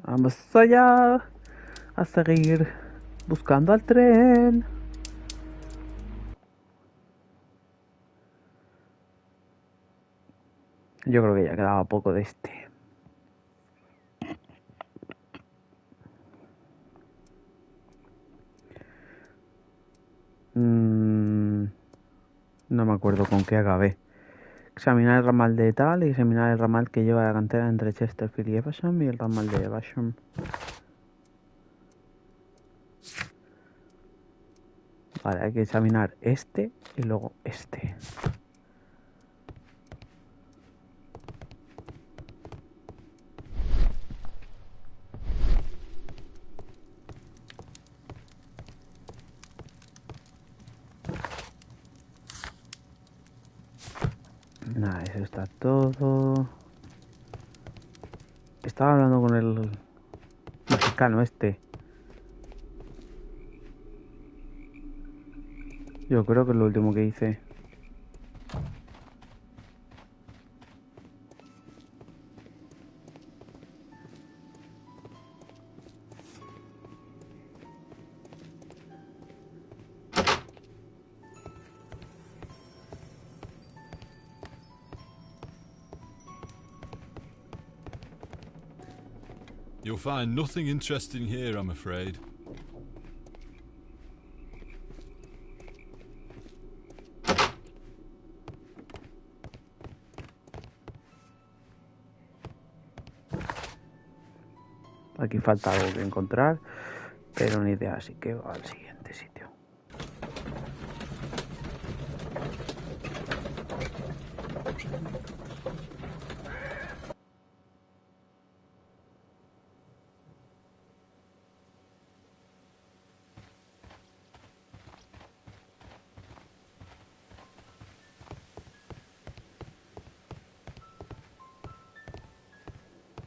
Vamos allá a seguir buscando al tren. Yo creo que ya quedaba poco de este. No me acuerdo con qué acabé. Examinar el ramal de tal y examinar el ramal que lleva la cantera entre Chesterfield y Evesham y el ramal de Evesham. Vale, hay que examinar este y luego este. Nada, eso está todo. Estaba hablando con el mexicano este. Yo creo que es lo último que hice. You'll find nothing interesting here, I'm afraid. Aquí falta algo que encontrar, pero ni idea, así que va al siguiente sitio.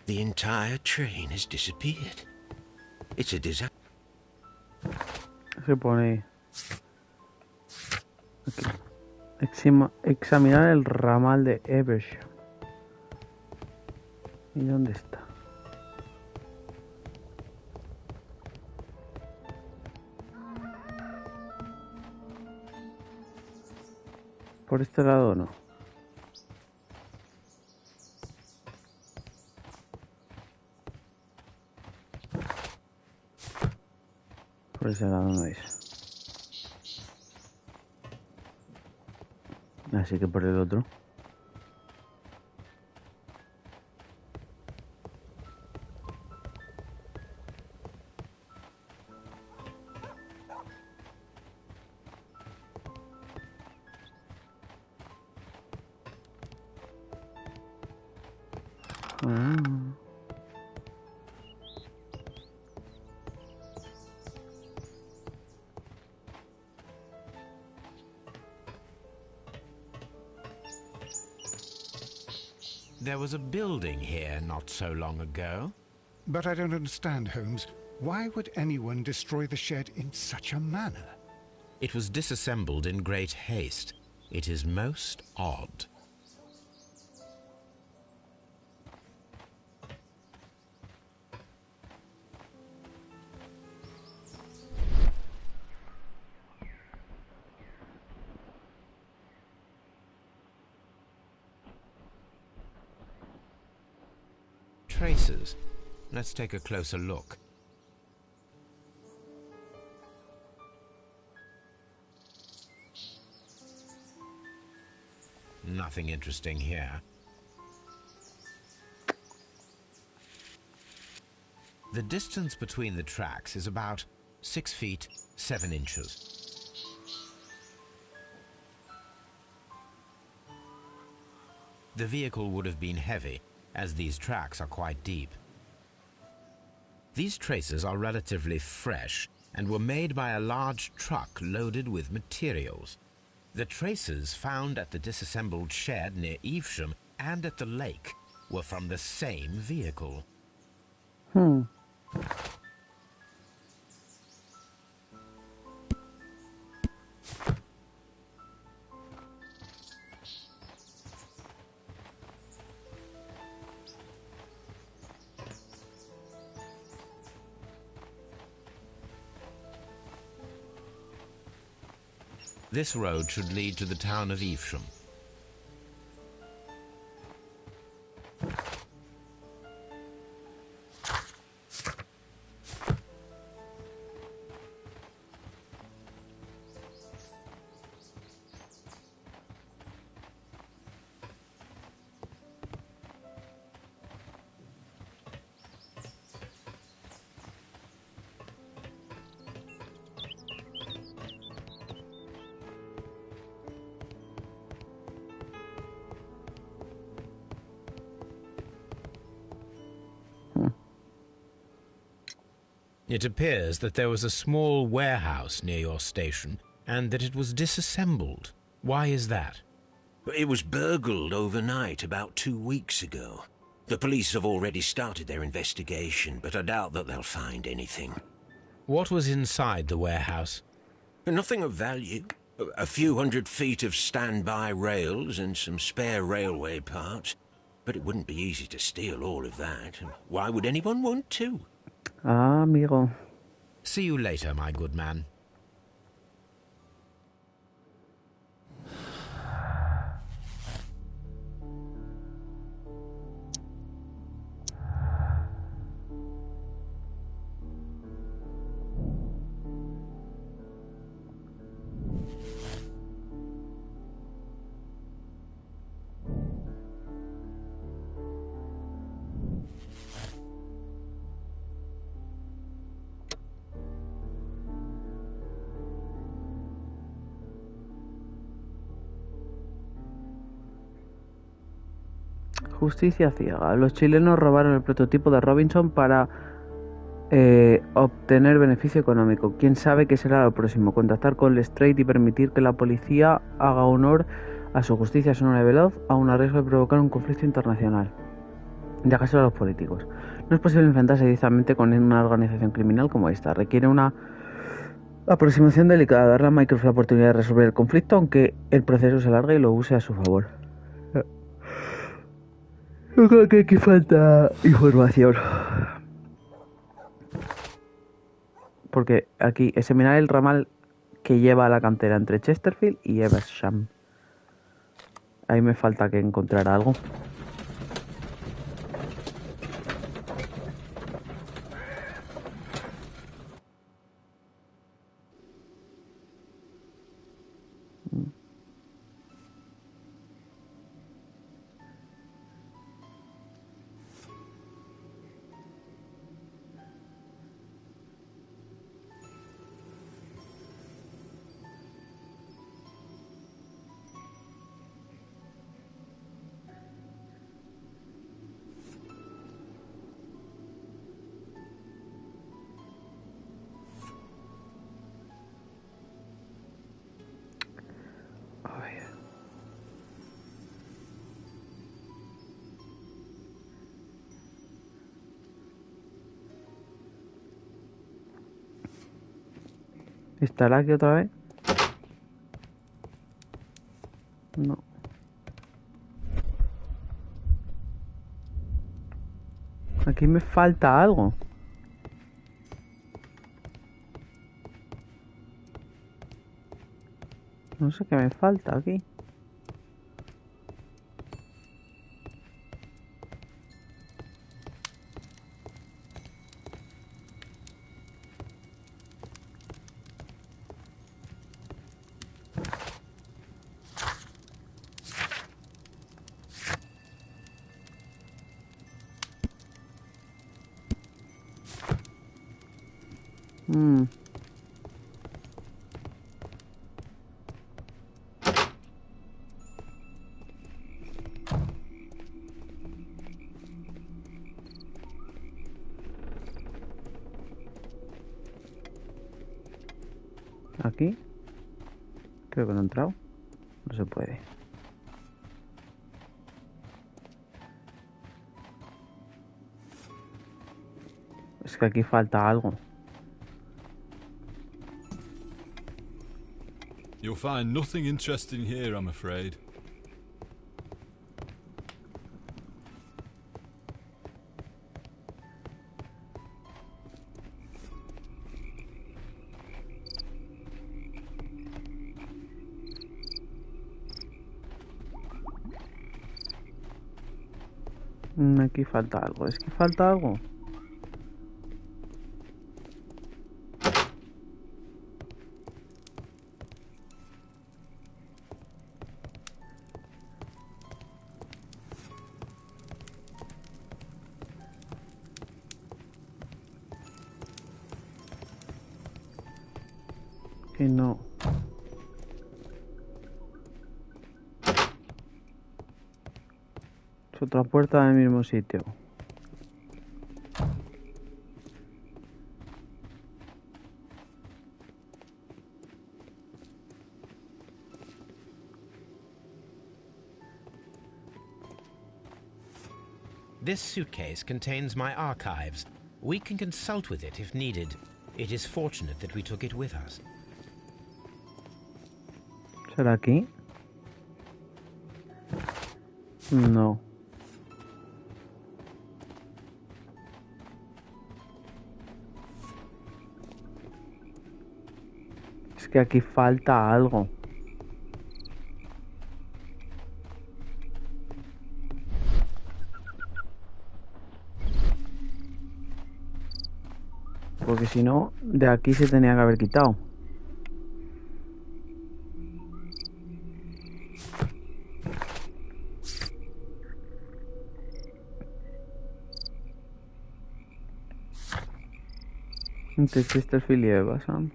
The entire train has disappeared. It's a disaster. Se pone aquí. Examinar el ramal de Evesham. ¿Y dónde está? Por este lado no. Por ese lado no es. Así que por el otro. There was a building here not so long ago. But I don't understand, Holmes. Why would anyone destroy the shed in such a manner? It was disassembled in great haste. It is most odd. Traces. Let's take a closer look. Nothing interesting here. The distance between the tracks is about 6 feet 7 inches. The vehicle would have been heavy, as these tracks are quite deep. These traces are relatively fresh and were made by a large truck loaded with materials. The traces found at the disassembled shed near Evesham and at the lake were from the same vehicle. This road should lead to the town of Evesham. It appears that there was a small warehouse near your station and that it was disassembled. Why is that? It was burgled overnight about 2 weeks ago. The police have already started their investigation, but I doubt that they'll find anything. What was inside the warehouse? Nothing of value. A few 100 feet of standby rails and some spare railway parts. But it wouldn't be easy to steal all of that. Why would anyone want to? Ah, amigo. See you later, my good man. Justicia ciega. Los chilenos robaron el prototipo de Robinson para obtener beneficio económico. ¿Quién sabe qué será lo próximo? Contactar con Lestrade y permitir que la policía haga honor a su justicia sonora y veloz, aun a riesgo de provocar un conflicto internacional. Dejárselo a los políticos. No es posible enfrentarse directamente con una organización criminal como esta. Requiere una aproximación delicada. Darle a Microsoft la oportunidad de resolver el conflicto, aunque el proceso se alargue y lo use a su favor. Yo creo que aquí falta información. Porque aquí examinar el ramal que lleva a la cantera entre Chesterfield y Evesham. Ahí me falta que encontrar algo. ¿Estará aquí otra vez? No. Aquí me falta algo. No sé qué me falta aquí. Aquí. Creo que no he entrado. No se puede. Es que aquí falta algo. You'll find nothing interesting here, I'm afraid. Aquí falta algo. Es que falta algo. Que no. Es otra puerta del mismo sitio. This suitcase contains my archives. We can consult with it if needed. It is fortunate that we took it with us. ¿Será aquí? No. Es que aquí falta algo. Porque si no, de aquí se tenía que haber quitado. Entonces este es Filieva, Sam.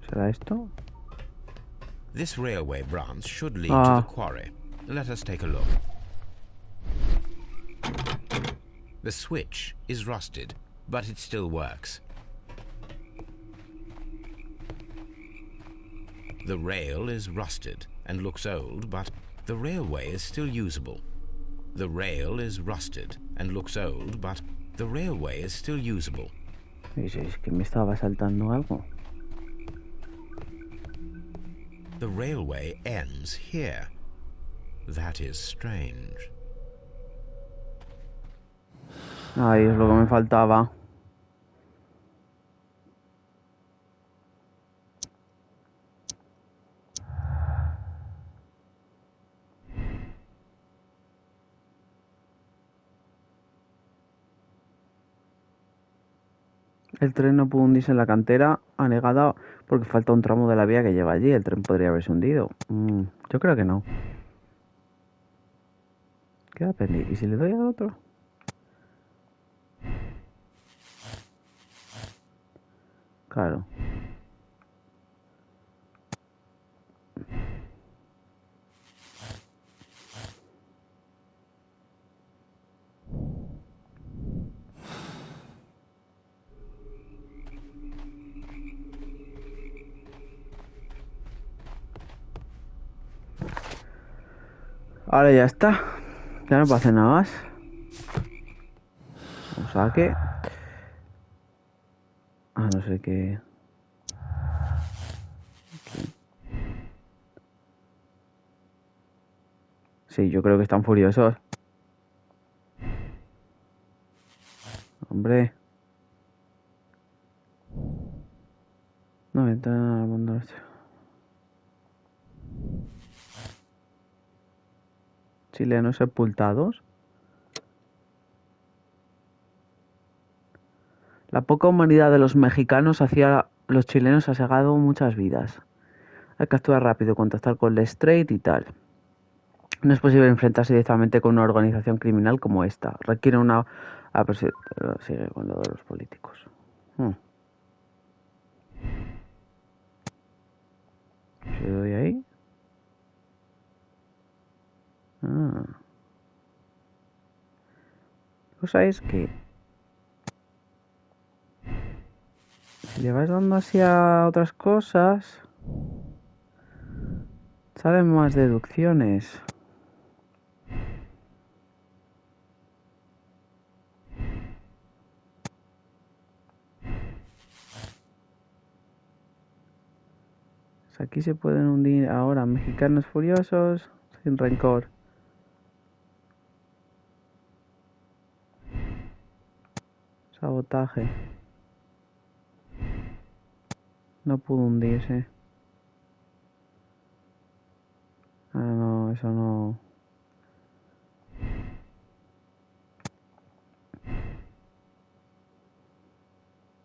¿Será esto? This railway branch should lead to the quarry. Let us take a look. The switch is rusted, but it still works. The rail is rusted and looks old, but the railway is still usable. The rail is rusted and looks old, but the railway is still usable. Es que me estaba saltando algo. The railway ends here. That is strange. Ahí es lo que me faltaba. El tren no pudo hundirse en la cantera anegada porque falta un tramo de la vía que lleva allí. El tren podría haberse hundido. Yo creo que no. Queda pendiente. ¿Y si le doy al otro? Claro. Ahora ya está. Ya no puedo hacer nada más. O sea que... Ah, no sé qué... Sí, yo creo que están furiosos. Hombre. No, ventana al mundo. Chilenos sepultados. La poca humanidad de los mexicanos hacia los chilenos ha cegado muchas vidas. Hay que actuar rápido, contactar con el Strait y tal. No es posible enfrentarse directamente con una organización criminal como esta. Requiere una... sigue con lo de los políticos. ¿Se doy ahí? La cosa es que... Si le vas dando hacia otras cosas... Salen más deducciones. Aquí se pueden hundir ahora mexicanos furiosos sin rencor. Sabotaje. No pudo hundirse. Ah, no, eso no.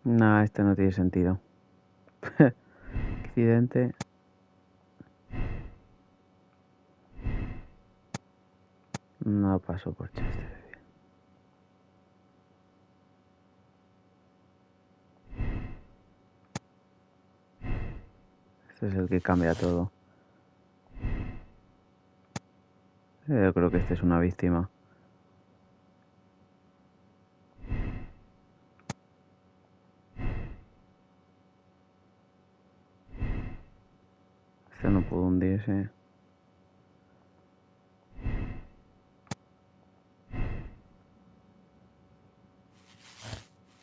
Nah, este no tiene sentido. Accidente. No pasó por Chester. Este es el que cambia todo. Yo creo que este es una víctima. Este no pudo hundirse.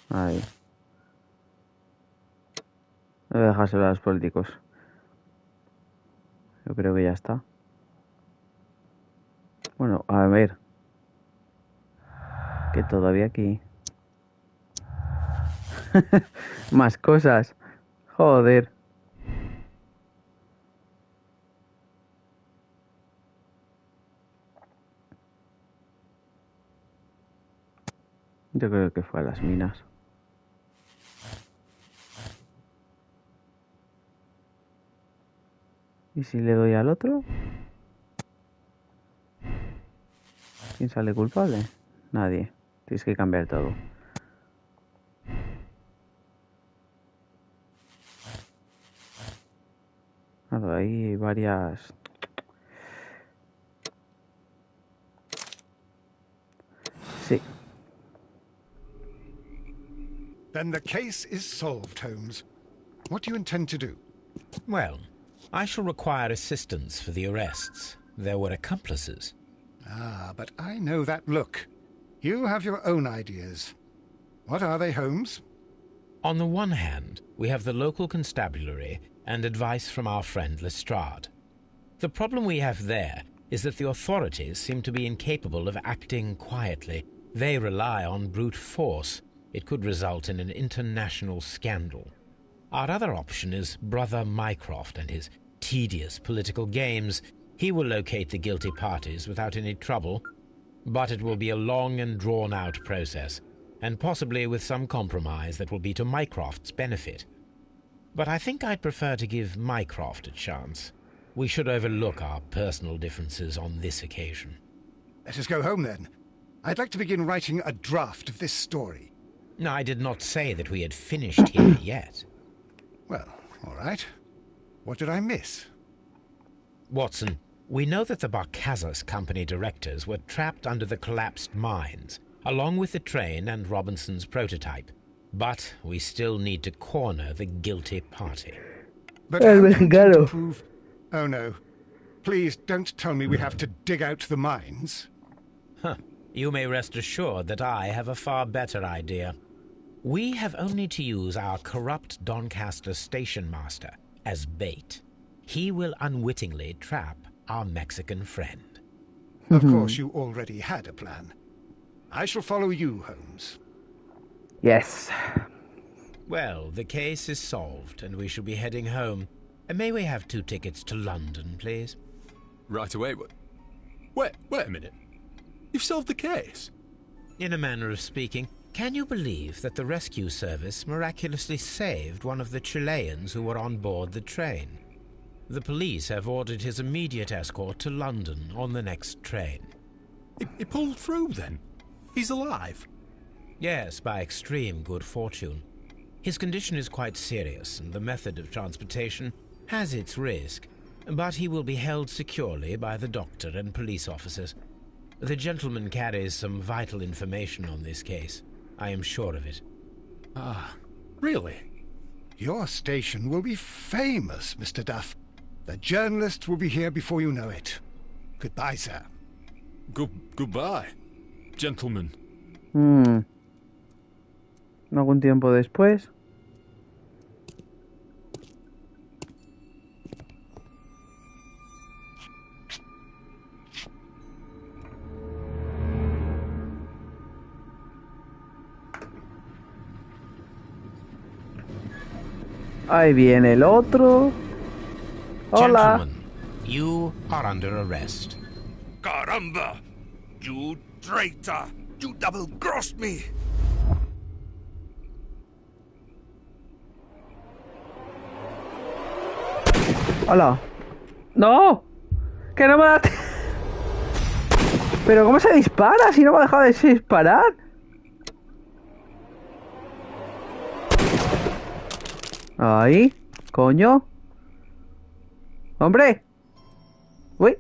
Ahí. Voy a dejárselo a los políticos. Yo creo que ya está. Bueno, a ver. Que todavía aquí. Más cosas. Joder. Yo creo que fue a las minas. ¿Y si le doy al otro? ¿Quién sale culpable? Nadie. Tienes que cambiar todo. Claro, hay varias... Sí. Then the case is solved, Holmes. What do you intend to do? Well, I shall require assistance for the arrests. There were accomplices. Ah, but I know that look. You have your own ideas. What are they, Holmes? On the one hand, we have the local constabulary and advice from our friend Lestrade. The problem we have there is that the authorities seem to be incapable of acting quietly. They rely on brute force. It could result in an international scandal. Our other option is Brother Mycroft and his tedious political games. He will locate the guilty parties without any trouble, but it will be a long and drawn-out process, and possibly with some compromise that will be to Mycroft's benefit. But I think I'd prefer to give Mycroft a chance. We should overlook our personal differences on this occasion. Let us go home, then. I'd like to begin writing a draft of this story. I did not say that we had finished here yet. Well, all right. What did I miss? Watson, we know that the Barcazas Company directors were trapped under the collapsed mines, along with the train and Robinson's prototype. But we still need to corner the guilty party. But how do you intend to prove... Oh, no. Please don't tell me we have to dig out the mines. You may rest assured that I have a far better idea. We have only to use our corrupt Doncaster station master as bait. He will unwittingly trap our Mexican friend. Of course, you already had a plan. I shall follow you, Holmes. Yes. Well, the case is solved, and we shall be heading home. May we have 2 tickets to London, please? Right away. Wait a minute. You've solved the case? In a manner of speaking. Can you believe that the rescue service miraculously saved one of the Chileans who were on board the train? The police have ordered his immediate escort to London on the next train. He pulled through, then? He's alive? Yes, by extreme good fortune. His condition is quite serious, and the method of transportation has its risk, but he will be held securely by the doctor and police officers. The gentleman carries some vital information on this case. I am sure of it. Ah, really? Your station will be famous, Mr. Duff. The journalists will be here before you know it. Goodbye, sir. Goodbye, gentlemen. Algún tiempo después. Ahí viene el otro. Hola. Gentlemen, you are under arrest. Caramba! You traitor! You double-crossed me! Hola. ¡No! ¡Que no me da... ¿Pero cómo se dispara? Si no me ha dejado de disparar. Ahí. Coño. ¡Hombre! ¡Uy!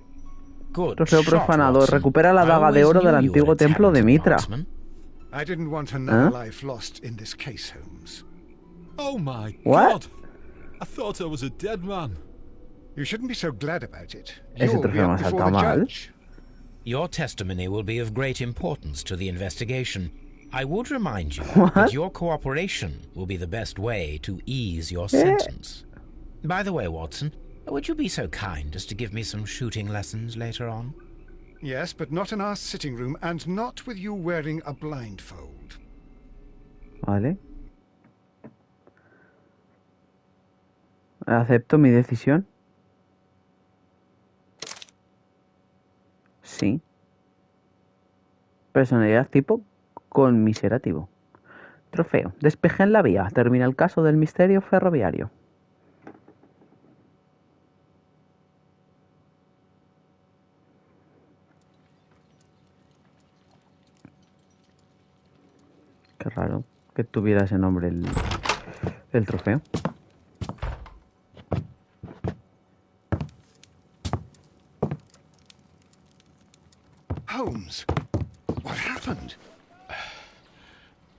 Good Trofeo shot, profanado. Watson. Recupera la I daga de always oro knew del you antiguo were a templo de talented Mitra. marksman. I didn't want another Huh? life lost in this case, Holmes. Oh my What? god! I thought I was a dead man. You shouldn't be so glad about it. Ese You'll be trofeo me up ha before saltado the mal. judge. Your testimony will be of great importance to the investigation. I would remind you What? that your cooperation will be the best way to ease your sentence. By the way, Watson, would you be so kind as to give me some shooting lessons later on? Yes, but not in our sitting room, and not with you wearing a blindfold. Vale. ¿Acepto mi decisión? Sí. Personalidad tipo conmiserativo. Trofeo. Despeje en la vía. Termina el caso del misterio ferroviario. Qué raro que tuviera ese nombre el trofeo. Holmes, what happened?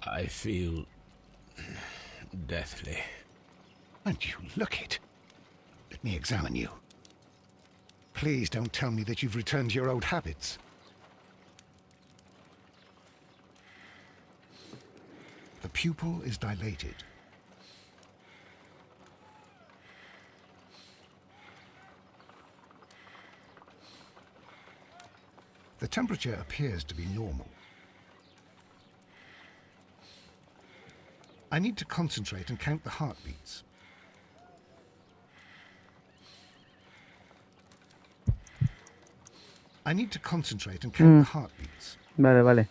I feel deathly. And you look it. Let me examine you. Please don't tell me that you've returned to your old habits. The pupil is dilated. The temperature appears to be normal. I need to concentrate and count the heartbeats. I need to concentrate and count the heartbeats. Vale, vale.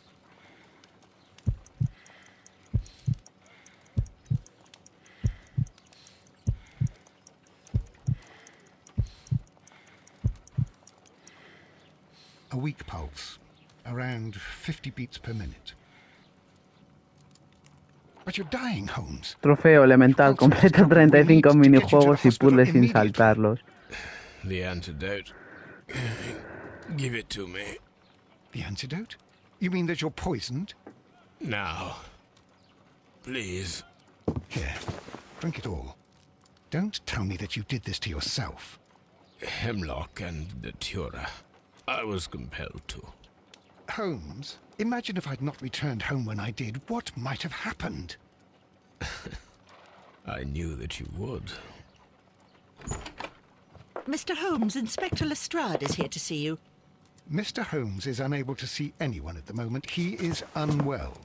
A weak pulse, around 50 beats per minute. But you're dying, Holmes. Trofeo elemental. Completa 35 minijuegos y puzzles sin saltarlos. The antidote. Give it to me. The antidote? You mean that you're poisoned? Now. Please. Here, drink it all. Don't tell me that you did this to yourself. Hemlock and datura. I was compelled to. Holmes, imagine if I'd not returned home when I did. What might have happened? I knew that you would. Mr. Holmes, Inspector Lestrade is here to see you. Mr. Holmes is unable to see anyone at the moment. He is unwell.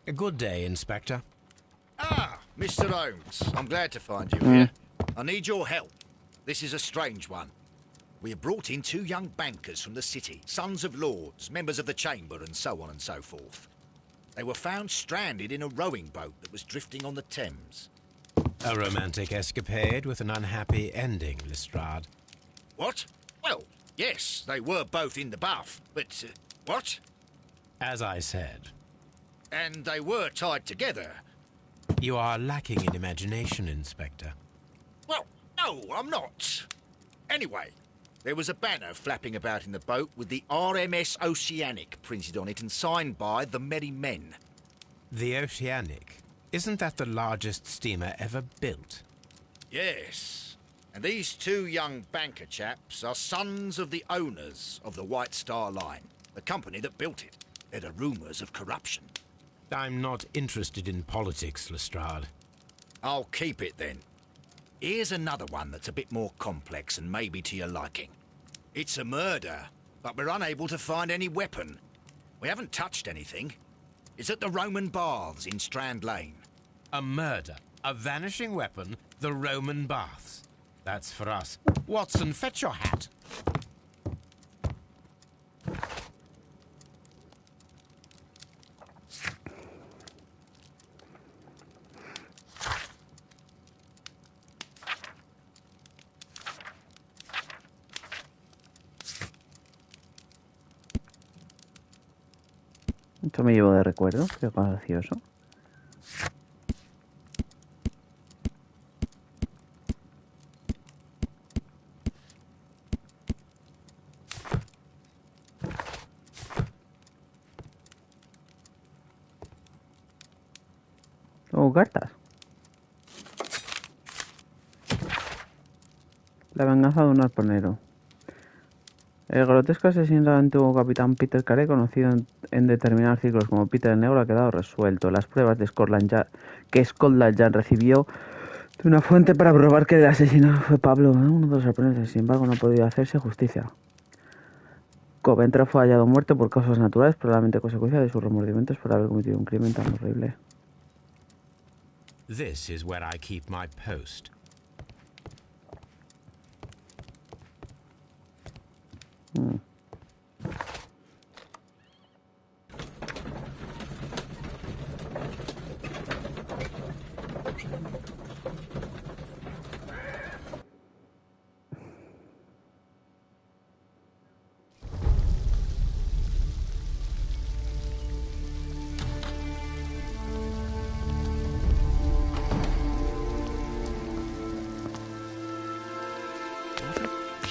A good day, Inspector. Ah, Mr. Holmes. I'm glad to find you here. I need your help. This is a strange one. We have brought in 2 young bankers from the city, sons of lords, members of the chamber, and so on and so forth. They were found stranded in a rowing boat that was drifting on the Thames. A romantic escapade with an unhappy ending, Lestrade. What? Well, yes, they were both in the buff, but... what? As I said, And they were tied together. you are lacking in imagination, Inspector. Well, no, I'm not. Anyway, there was a banner flapping about in the boat with the RMS Oceanic printed on it and signed by the Merry Men. The Oceanic. Isn't that the largest steamer ever built? Yes. And these 2 young banker chaps are sons of the owners of the White Star Line, the company that built it. There are rumours of corruption. I'm not interested in politics, Lestrade. I'll keep it then. Here's another one that's a bit more complex and maybe to your liking. It's a murder, but we're unable to find any weapon. We haven't touched anything. It's at the Roman Baths in Strand Lane. A murder, a vanishing weapon, The Roman baths. That's for us. Watson, fetch your hat. Esto me llevo de recuerdo, qué gracioso. Oh, cartas. La venganza de un arponero. El grotesco asesinato del antiguo capitán Peter Carey, conocido en determinados círculos como Peter el Negro, ha quedado resuelto. Las pruebas de que Scotland Yard recibió de una fuente para probar que el asesino fue Pablo, uno de los arponeros. Sin embargo, no ha podido hacerse justicia. Coventry fue hallado muerto por causas naturales, probablemente consecuencia de sus remordimientos por haber cometido un crimen tan horrible. This is where I keep my post.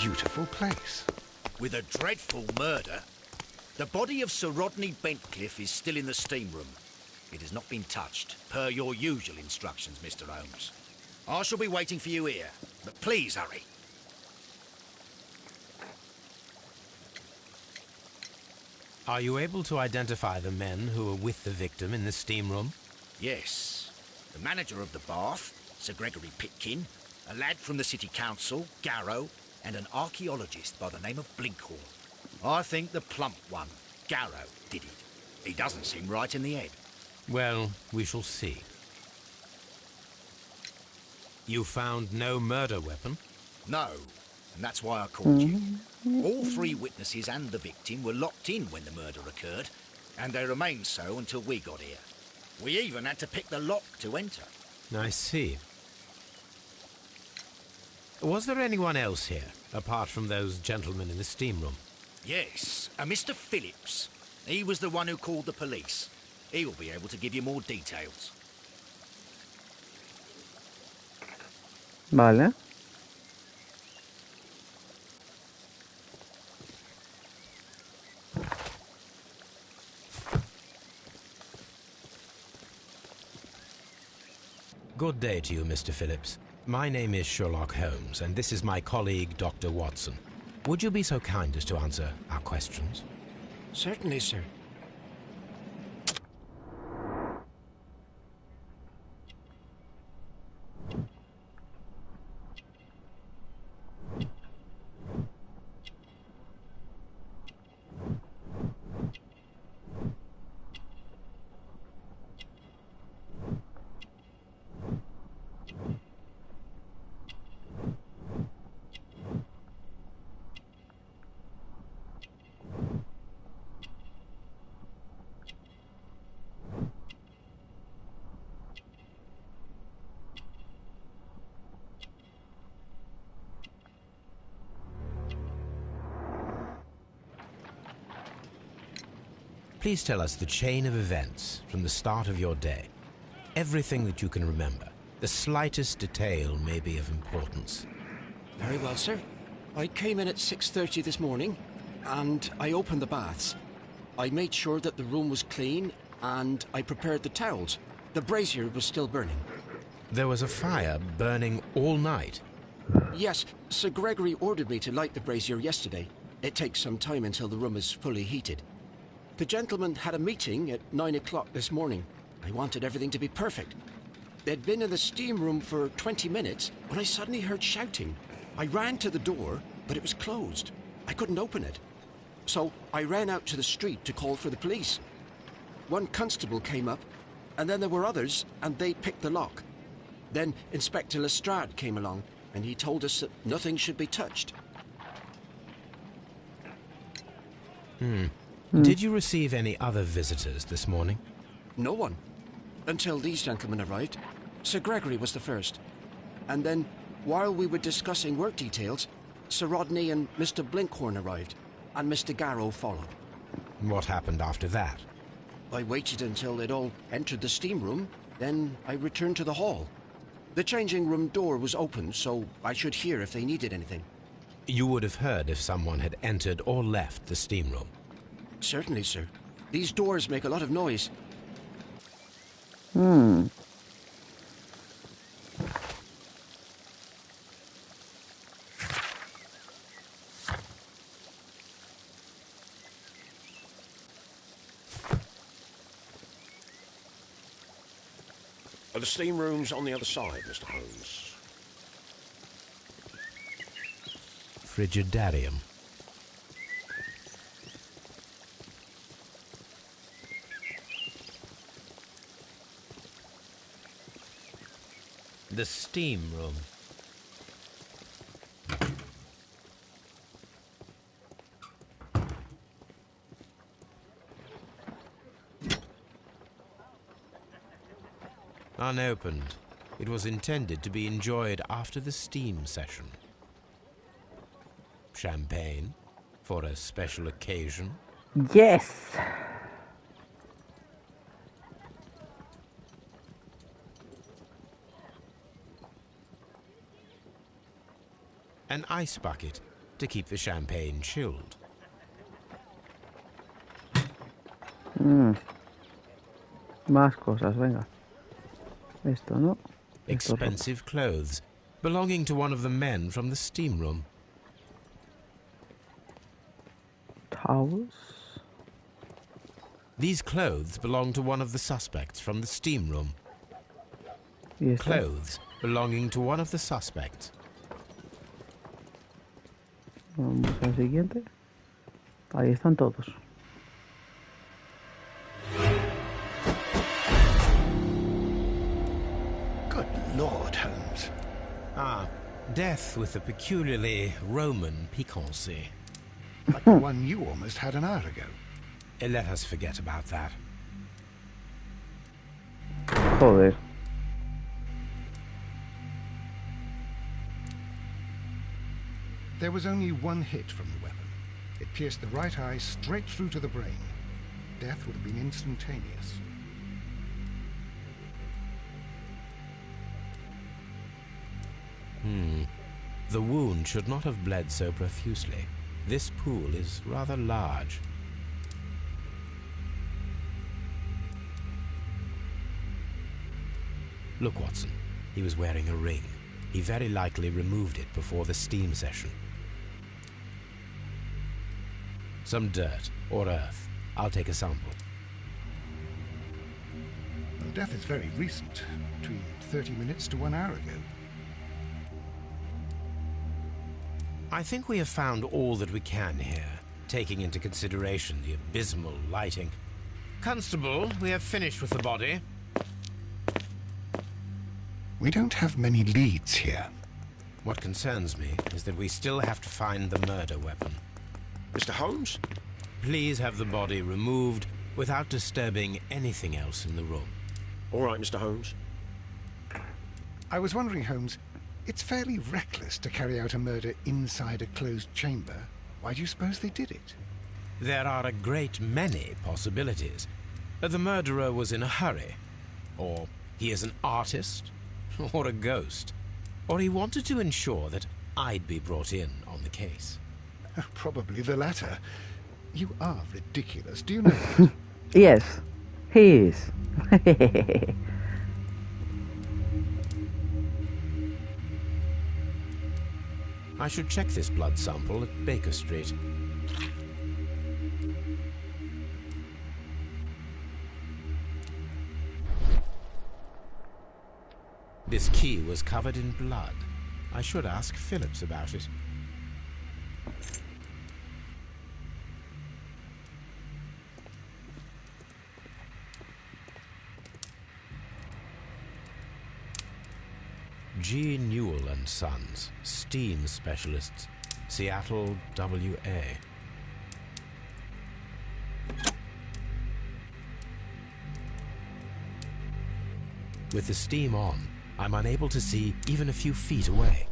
Beautiful place. With a dreadful murder. The body of Sir Rodney Bentcliffe is still in the steam room. It has not been touched, per your usual instructions, Mr. Holmes. I shall be waiting for you here, but please hurry. Are you able to identify the men who were with the victim in the steam room? Yes. The manager of the bath, Sir Gregory Pitkin, a lad from the City Council, Garrow, and an archaeologist by the name of Blinkhorn. I think the plump one, Garrow, did it. He doesn't seem right in the head. Well, we shall see. You found no murder weapon? No, and that's why I called you. All three witnesses and the victim were locked in when the murder occurred, and they remained so until we got here. We even had to pick the lock to enter. I see. Was there anyone else here, apart from those gentlemen in the steam room? Yes, a Mr. Phillips. He was the one who called the police. He will be able to give you more details. Vale. Good day to you, Mr. Phillips. My name is Sherlock Holmes, and this is my colleague, Dr. Watson. Would you be so kind as to answer our questions? Certainly, sir. Please tell us the chain of events from the start of your day. Everything that you can remember. The slightest detail may be of importance. Very well, sir. I came in at 6:30 this morning, and I opened the baths. I made sure that the room was clean, and I prepared the towels. The brazier was still burning. There was a fire burning all night. Yes, Sir Gregory ordered me to light the brazier yesterday. It takes some time until the room is fully heated. The gentleman had a meeting at 9 o'clock this morning. I wanted everything to be perfect. They'd been in the steam room for 20 minutes when I suddenly heard shouting. I ran to the door, but it was closed. I couldn't open it. So I ran out to the street to call for the police. One constable came up, and then there were others, and they picked the lock. Then Inspector Lestrade came along, and he told us that nothing should be touched. Did you receive any other visitors this morning? No one. Until these gentlemen arrived. Sir Gregory was the first. And then, while we were discussing work details, Sir Rodney and Mr. Blinkhorn arrived, and Mr. Garrow followed. What happened after that? I waited until they'd all entered the steam room, then I returned to the hall. The changing room door was open, so I should hear if they needed anything. You would have heard if someone had entered or left the steam room. Certainly, sir. These doors make a lot of noise. Are the steam rooms on the other side, Mr. Holmes? Frigidarium. The steam room. Unopened. It was intended to be enjoyed after the steam session. Champagne for a special occasion. Yes. An ice bucket to keep the champagne chilled. Más cosas, venga. Esto no. Esto Expensive clothes belonging to one of the men from the steam room. Towels. These clothes belong to one of the suspects from the steam room. Y esto. Clothes belonging to one of the suspects. Vamos al siguiente. Ahí están todos. Good Lord, Holmes. Ah, death with a peculiarly Roman piquancy. Like the one you almost had an hour ago. Let us forget about that. Joder. There was only one hit from the weapon. It pierced the right eye straight through to the brain. Death would have been instantaneous. The wound should not have bled so profusely. This pool is rather large. Look, Watson. He was wearing a ring. He very likely removed it before the steam session. Some dirt or earth. I'll take a sample. Well, death is very recent, between 30 minutes to 1 hour ago. I think we have found all that we can here, taking into consideration the abysmal lighting. Constable, we have finished with the body. We don't have many leads here. What concerns me is that we still have to find the murder weapon. Mr. Holmes? Please have the body removed without disturbing anything else in the room. All right, Mr. Holmes. I was wondering, Holmes, it's fairly reckless to carry out a murder inside a closed chamber. Why do you suppose they did it? There are a great many possibilities. The murderer was in a hurry, or he is an artist, or a ghost, or he wanted to ensure that I'd be brought in on the case. Probably the latter. You are ridiculous, do you know that? Yes, he is. I should check this blood sample at Baker Street. This key was covered in blood. I should ask Phillips about it. G. Newell and Sons, steam specialists, Seattle, WA. With the steam on, I'm unable to see even a few feet away.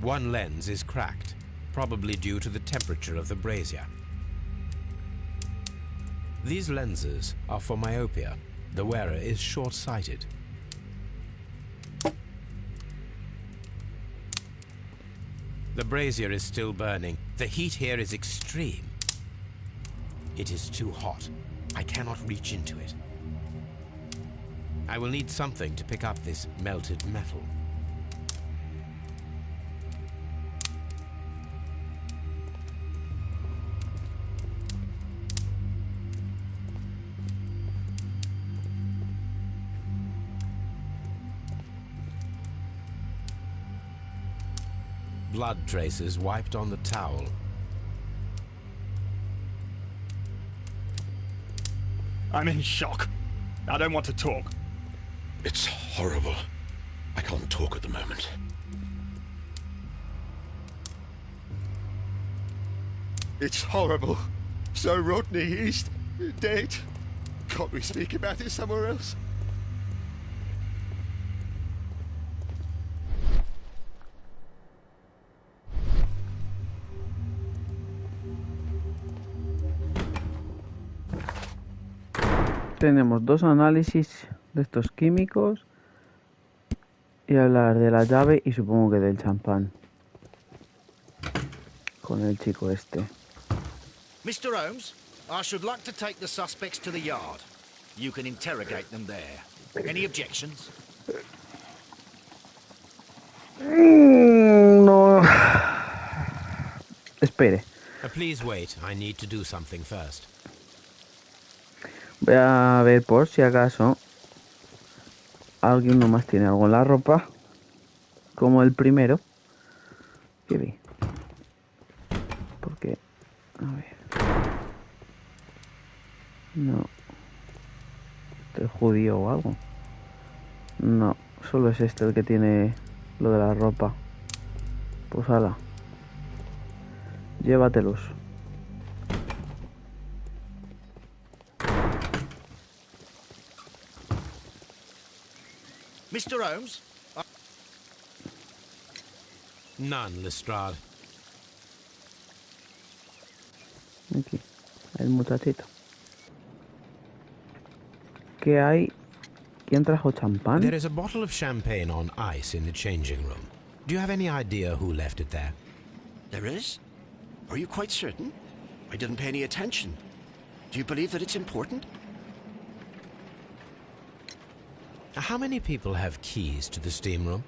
One lens is cracked, probably due to the temperature of the brazier. These lenses are for myopia. The wearer is short-sighted. The brazier is still burning. The heat here is extreme. It is too hot. I cannot reach into it. I will need something to pick up this melted metal. Blood traces wiped on the towel. I'm in shock. I don't want to talk. It's horrible. I can't talk at the moment. It's horrible. So Rodney, he's dead. Can't we speak about it somewhere else? Tenemos dos análisis de estos químicos y hablar de la llave y supongo que del champán con el chico este. Mr. Holmes, I should like to take the suspects to the yard. You can interrogate them there. Any objections? No. Espere. Please wait. I need to do something first. Voy a ver por si acaso alguien más tiene algo en la ropa, como el primero que vi. Porque, a ver, no, este es judío o algo. No, solo es este el que tiene lo de la ropa. Pues ala, llévatelos. Mr. Holmes? None, Lestrade. Aquí, el muchachito. ¿Qué hay? ¿Quién trajo champán? There is a bottle of champagne on ice in the changing room. Do you have any idea who left it there? There is? Are you quite certain? I didn't pay any attention. Do you believe that it's important? How many people have keys to the steam room?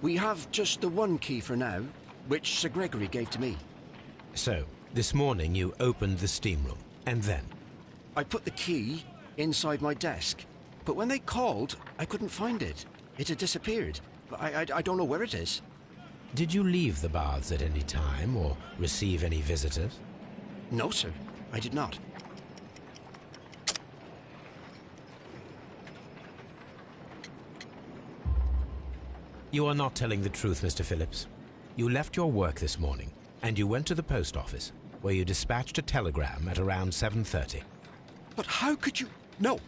We have just the one key for now, which Sir Gregory gave to me. So, this morning you opened the steam room, and then? I put the key inside my desk, but when they called, I couldn't find it. It had disappeared. I don't know where it is. Did you leave the baths at any time, or receive any visitors? No, sir, I did not. You are not telling the truth, Mr. Phillips. You left your work this morning, and you went to the post office, where you dispatched a telegram at around 7:30. But how could you... No,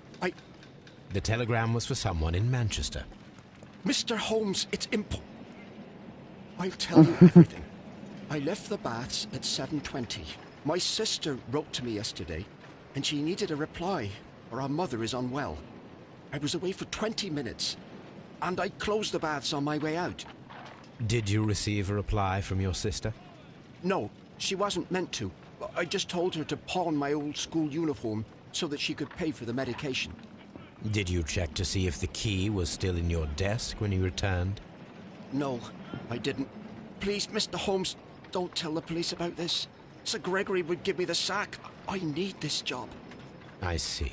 The telegram was for someone in Manchester. Mr. Holmes, it's I'll tell you everything. I left the baths at 7:20. My sister wrote to me yesterday, and she needed a reply, or our mother is unwell. I was away for 20 minutes, and I closed the baths on my way out. Did you receive a reply from your sister? No, she wasn't meant to. I just told her to pawn my old school uniform so that she could pay for the medication. Did you check to see if the key was still in your desk when you returned? No, I didn't. Please, Mr. Holmes, don't tell the police about this. Sir Gregory would give me the sack. I need this job. I see.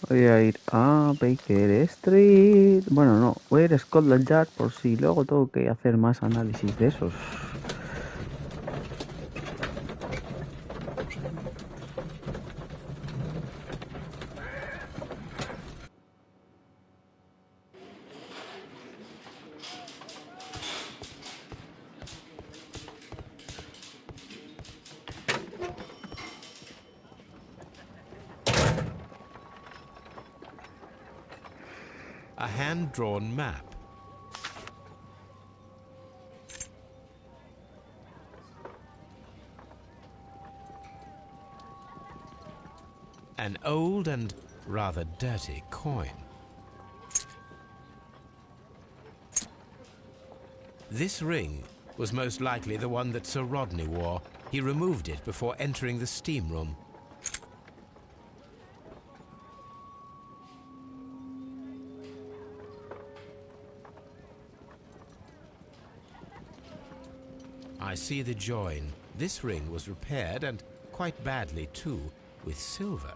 Voy a ir a Baker Street. Bueno, no, voy a ir a Scotland Yard por si luego tengo que hacer más análisis de esos. A hand-drawn map. An old and rather dirty coin. This ring was most likely the one that Sir Rodney wore. He removed it before entering the steam room. I see the join. This ring was repaired, and quite badly too, with silver.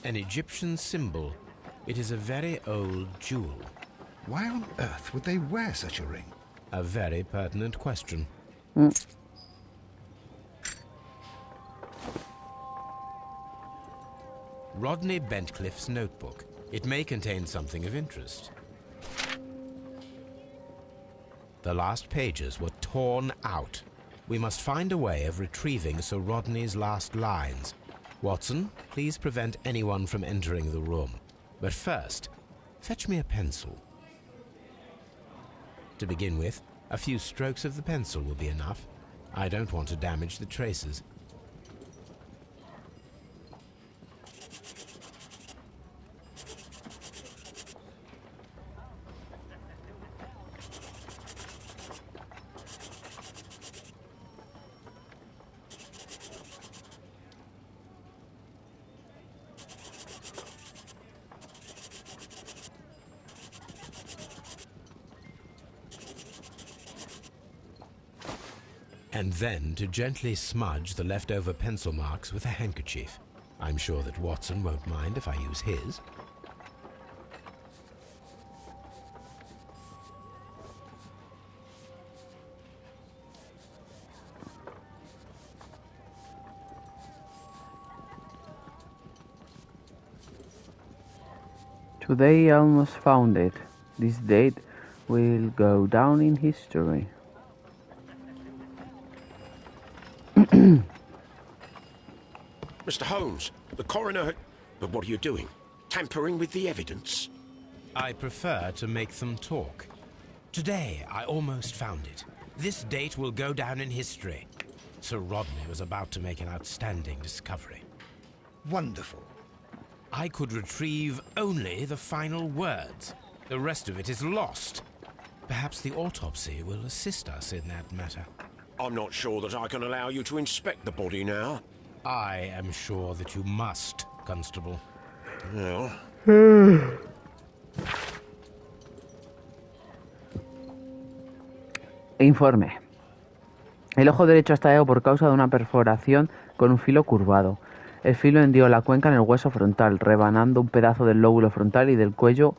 An Egyptian symbol. It is a very old jewel. Why on earth would they wear such a ring? A very pertinent question. Rodney Bentcliffe's notebook. It may contain something of interest. The last pages were torn out. We must find a way of retrieving Sir Rodney's last lines. Watson, please prevent anyone from entering the room. But first, fetch me a pencil. To begin with, a few strokes of the pencil will be enough. I don't want to damage the traces. And then to gently smudge the leftover pencil marks with a handkerchief. I'm sure that Watson won't mind if I use his. Today I almost found it. This date will go down in history. Mr. Holmes, the coroner... But what are you doing? Tampering with the evidence? I prefer to make them talk. Today, I almost found it. This date will go down in history. Sir Rodney was about to make an outstanding discovery. Wonderful. I could retrieve only the final words. The rest of it is lost. Perhaps the autopsy will assist us in that matter. I'm not sure that I can allow you to inspect the body now. I am sure that you must, Constable. Well... Informe. El ojo derecho ha estallado por causa de una perforación con un filo curvado. El filo hendió la cuenca en el hueso frontal, rebanando un pedazo del lóbulo frontal y del cuello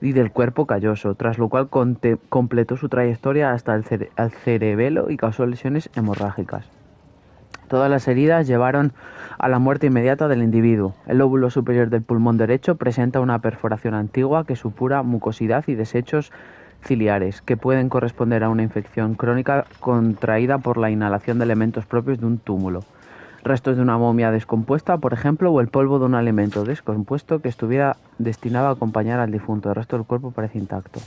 y del cuerpo calloso, tras lo cual completó su trayectoria hasta el cerebelo y causó lesiones hemorrágicas. Todas las heridas llevaron a la muerte inmediata del individuo. El lóbulo superior del pulmón derecho presenta una perforación antigua que supura mucosidad y desechos ciliares, que pueden corresponder a una infección crónica contraída por la inhalación de elementos propios de un túmulo. Restos de una momia descompuesta, por ejemplo, o el polvo de un alimento descompuesto que estuviera destinado a acompañar al difunto. El resto del cuerpo parece intacto.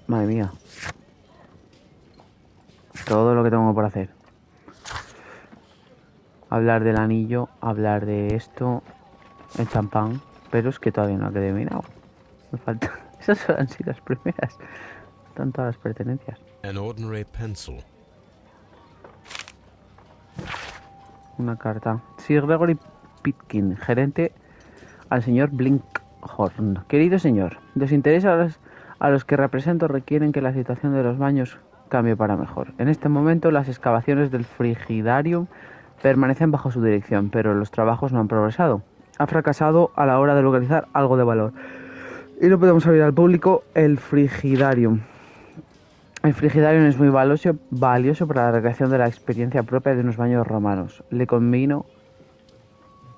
Madre mía. Todo lo que tengo por hacer. Hablar del anillo, hablar de esto, el champán, pero es que todavía no ha terminado. Me falta. Esas han sido las primeras. Están todas las pertenencias. An ordinary pencil. Una carta. Sir Gregory Pitkin, gerente al señor Blinkhorn. Querido señor, los intereses a los que represento requieren que la situación de los baños cambie para mejor. En este momento las excavaciones del frigidarium permanecen bajo su dirección, pero los trabajos no han progresado. Ha fracasado a la hora de localizar algo de valor. Y no podemos abrir al público el frigidarium. El frigidarium es muy valioso para la recreación de la experiencia propia de unos baños romanos. Le convino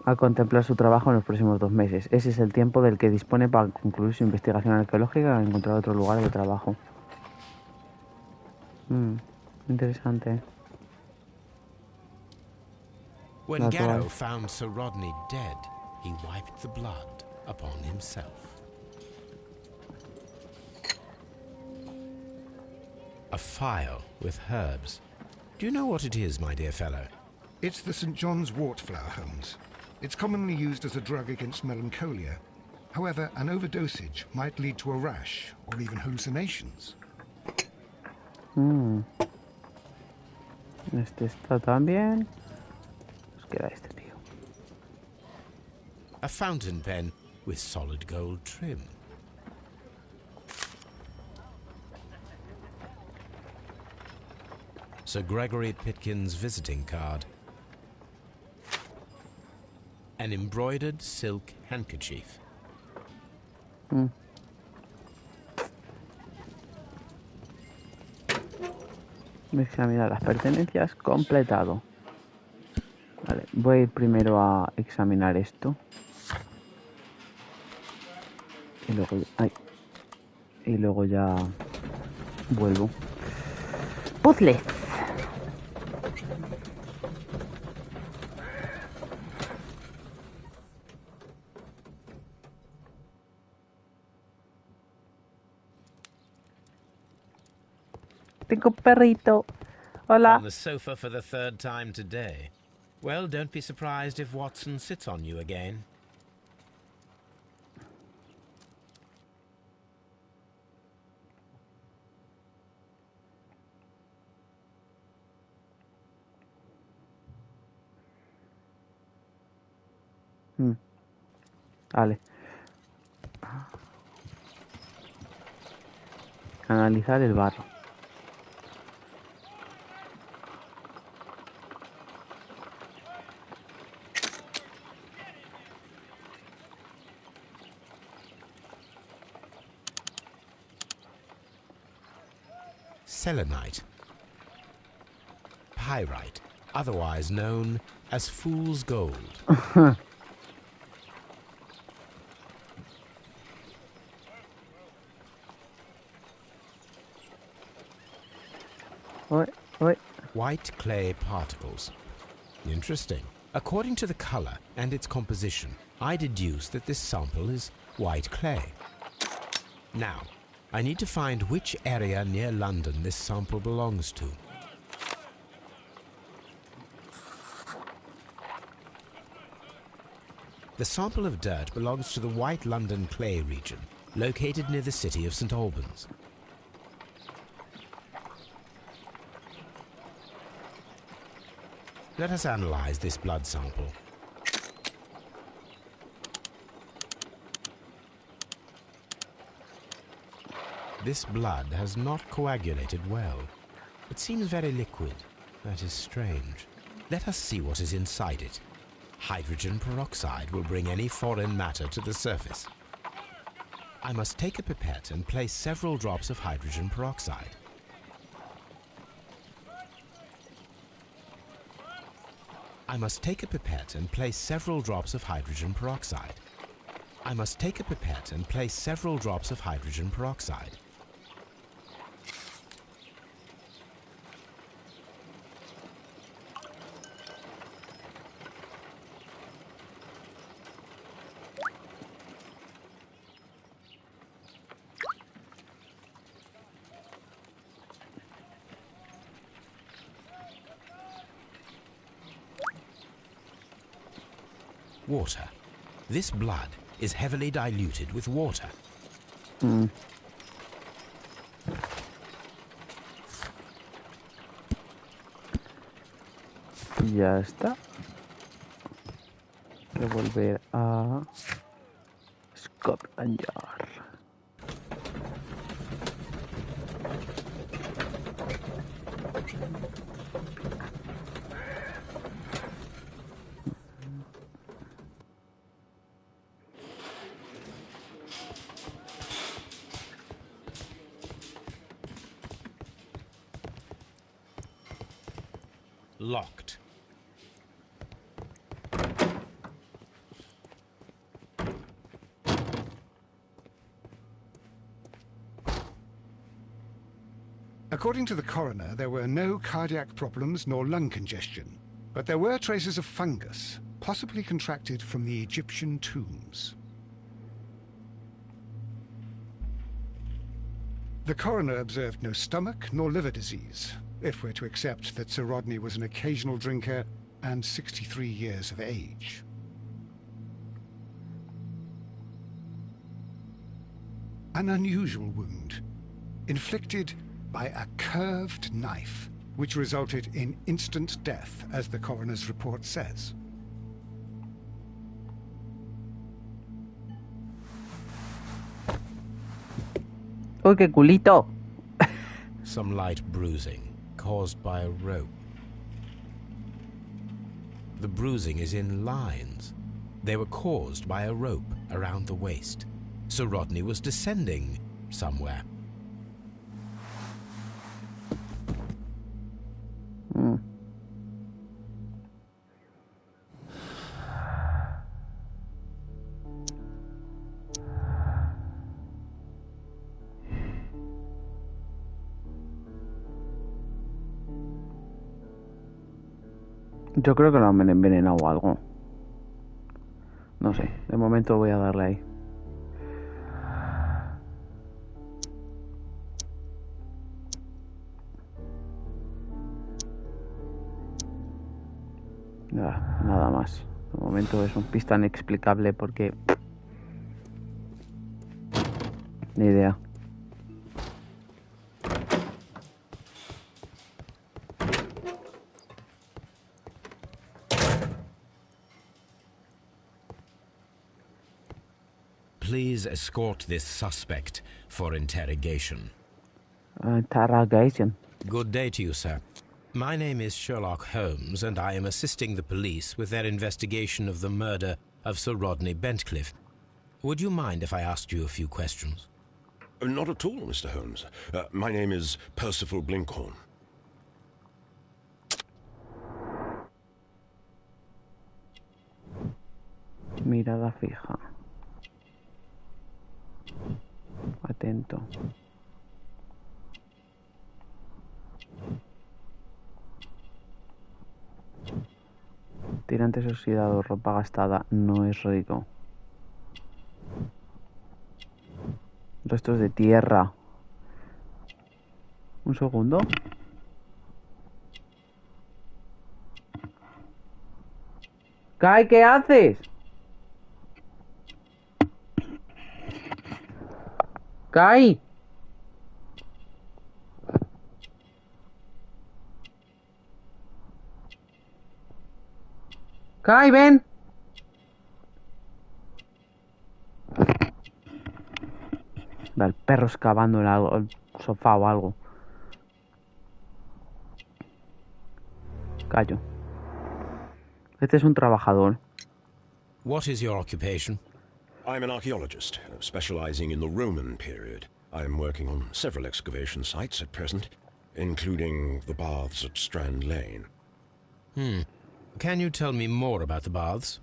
a contemplar su trabajo en los próximos 2 meses. Ese es el tiempo del que dispone para concluir su investigación arqueológica y encontrar otro lugar de trabajo. Interesante. When Garrow found Sir Rodney dead, he wiped the blood upon himself. A phial with herbs. Do you know what it is, my dear fellow? It's the St. John's wort flower, Holmes. It's commonly used as a drug against melancholia. However, an overdosage might lead to a rash or even hallucinations. Este está también. Nos queda este, tío. A fountain pen with solid gold trim. Sir Gregory Pitkin's visiting card. An embroidered silk handkerchief. Examinar las pertenencias. Completado. Vale, voy a ir primero a examinar esto. Y luego ya vuelvo. Puzzle. Tengo perrito. Hola. On the sofa for the 3rd time today. Well, don't be surprised if Watson sits on you again. Vale. Analizar el barro. Selenite. Pyrite, otherwise known as fool's gold. White clay particles. Interesting. According to the color and its composition, I deduce that this sample is white clay. Now, I need to find which area near London this sample belongs to. The sample of dirt belongs to the White London clay region, located near the city of St. Albans. Let us analyze this blood sample. This blood has not coagulated well. It seems very liquid. That is strange. Let us see what is inside it. Hydrogen peroxide will bring any foreign matter to the surface. I must take a pipette and place several drops of hydrogen peroxide. I must take a pipette and place several drops of hydrogen peroxide. I must take a pipette and place several drops of hydrogen peroxide. Water. This blood is heavily diluted with water. Ya está. que volver a Scotland Yard. Locked. According to the coroner, there were no cardiac problems nor lung congestion, but there were traces of fungus, possibly contracted from the Egyptian tombs. The coroner observed no stomach nor liver disease, if we're to accept that Sir Rodney was an occasional drinker and 63 years of age. An unusual wound, inflicted by a curved knife, which resulted in instant death, as the coroner's report says. ¡Uy, qué culito! Some light bruising, caused by a rope. The bruising is in lines. They were caused by a rope around the waist. Sir Rodney was descending somewhere. Yo creo que lo han envenenado o algo. No sé, de momento voy a darle ahí. Nada más. De momento es un pista inexplicable porque... Ni idea. Please escort this suspect for interrogation. Interrogation. Good day to you, sir. My name is Sherlock Holmes, and I am assisting the police with their investigation of the murder of Sir Rodney Bentcliffe. Would you mind if I asked you a few questions? Not at all, Mr. Holmes. My name is Percival Blinkhorn. Mirada fija. Atento. Tirantes oxidados, ropa gastada, no es rico. Restos de tierra. Un segundo. Kai, ¿qué haces? Kai. Kai, ven. Va el perro excavando en el sofá o algo. Callo. Este es un trabajador. What is your occupation? I'm an archaeologist, specializing in the Roman period. I'm working on several excavation sites at present, including the baths at Strand Lane. Can you tell me more about the baths?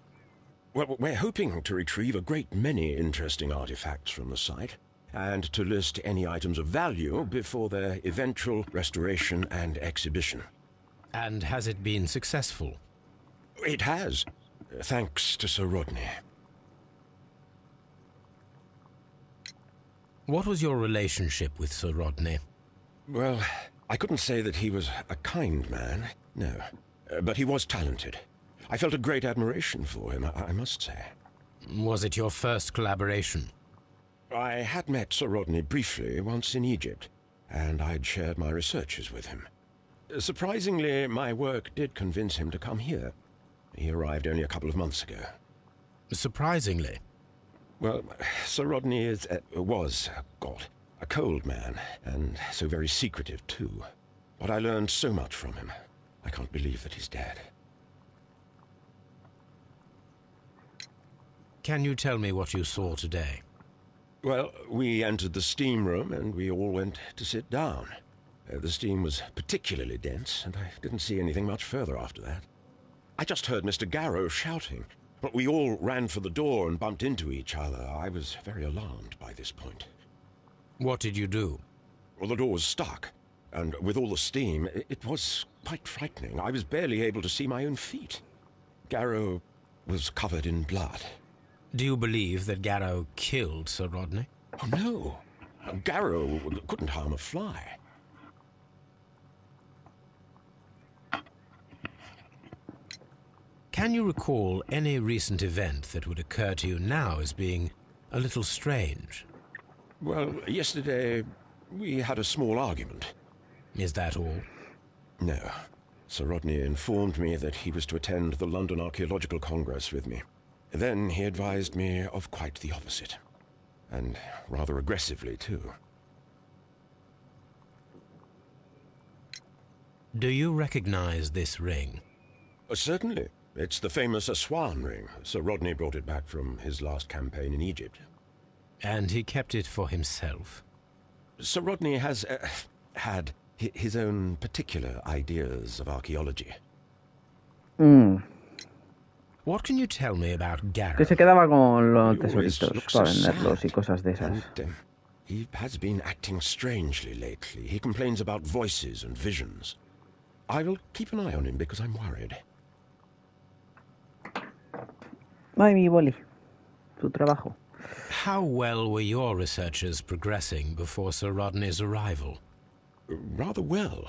Well, we're hoping to retrieve a great many interesting artifacts from the site, and to list any items of value before their eventual restoration and exhibition. And has it been successful? It has, thanks to Sir Rodney. What was your relationship with Sir Rodney? Well, I couldn't say that he was a kind man, no. But he was talented. I felt a great admiration for him, I must say. Was it your first collaboration? I had met Sir Rodney briefly once in Egypt, and I'd shared my researches with him. Surprisingly, my work did convince him to come here. He arrived only a couple of months ago. Surprisingly. Well, Sir Rodney was, God, a cold man, and so very secretive too. But I learned so much from him. I can't believe that he's dead. Can you tell me what you saw today? Well, we entered the steam room and we all went to sit down. The steam was particularly dense, and I didn't see anything much further after that. I just heard Mr. Garrow shouting, but we all ran for the door and bumped into each other. I was very alarmed by this point. What did you do? Well, the door was stuck, and with all the steam, it was quite frightening. I was barely able to see my own feet. Garrow was covered in blood. Do you believe that Garrow killed Sir Rodney? Oh, no. Garrow couldn't harm a fly. Can you recall any recent event that would occur to you now as being a little strange? Well, yesterday we had a small argument. Is that all? No. Sir Rodney informed me that he was to attend the London Archaeological Congress with me. Then he advised me of quite the opposite. And rather aggressively, too. Do you recognize this ring? Certainly. It's the famous Aswan ring. Sir Rodney brought it back from his last campaign in Egypt. And he kept it for himself? Sir Rodney has had his own particular ideas of archaeology. What can you tell me about Garrow? Que se quedaba con los tesoritos para venderlos y cosas de esas. And, he has been acting strangely lately. He complains about voices and visions. I will keep an eye on him because I'm worried. Ay, mi boli. Su trabajo. How well were your researchers progressing before Sir Rodney's arrival? Rather well.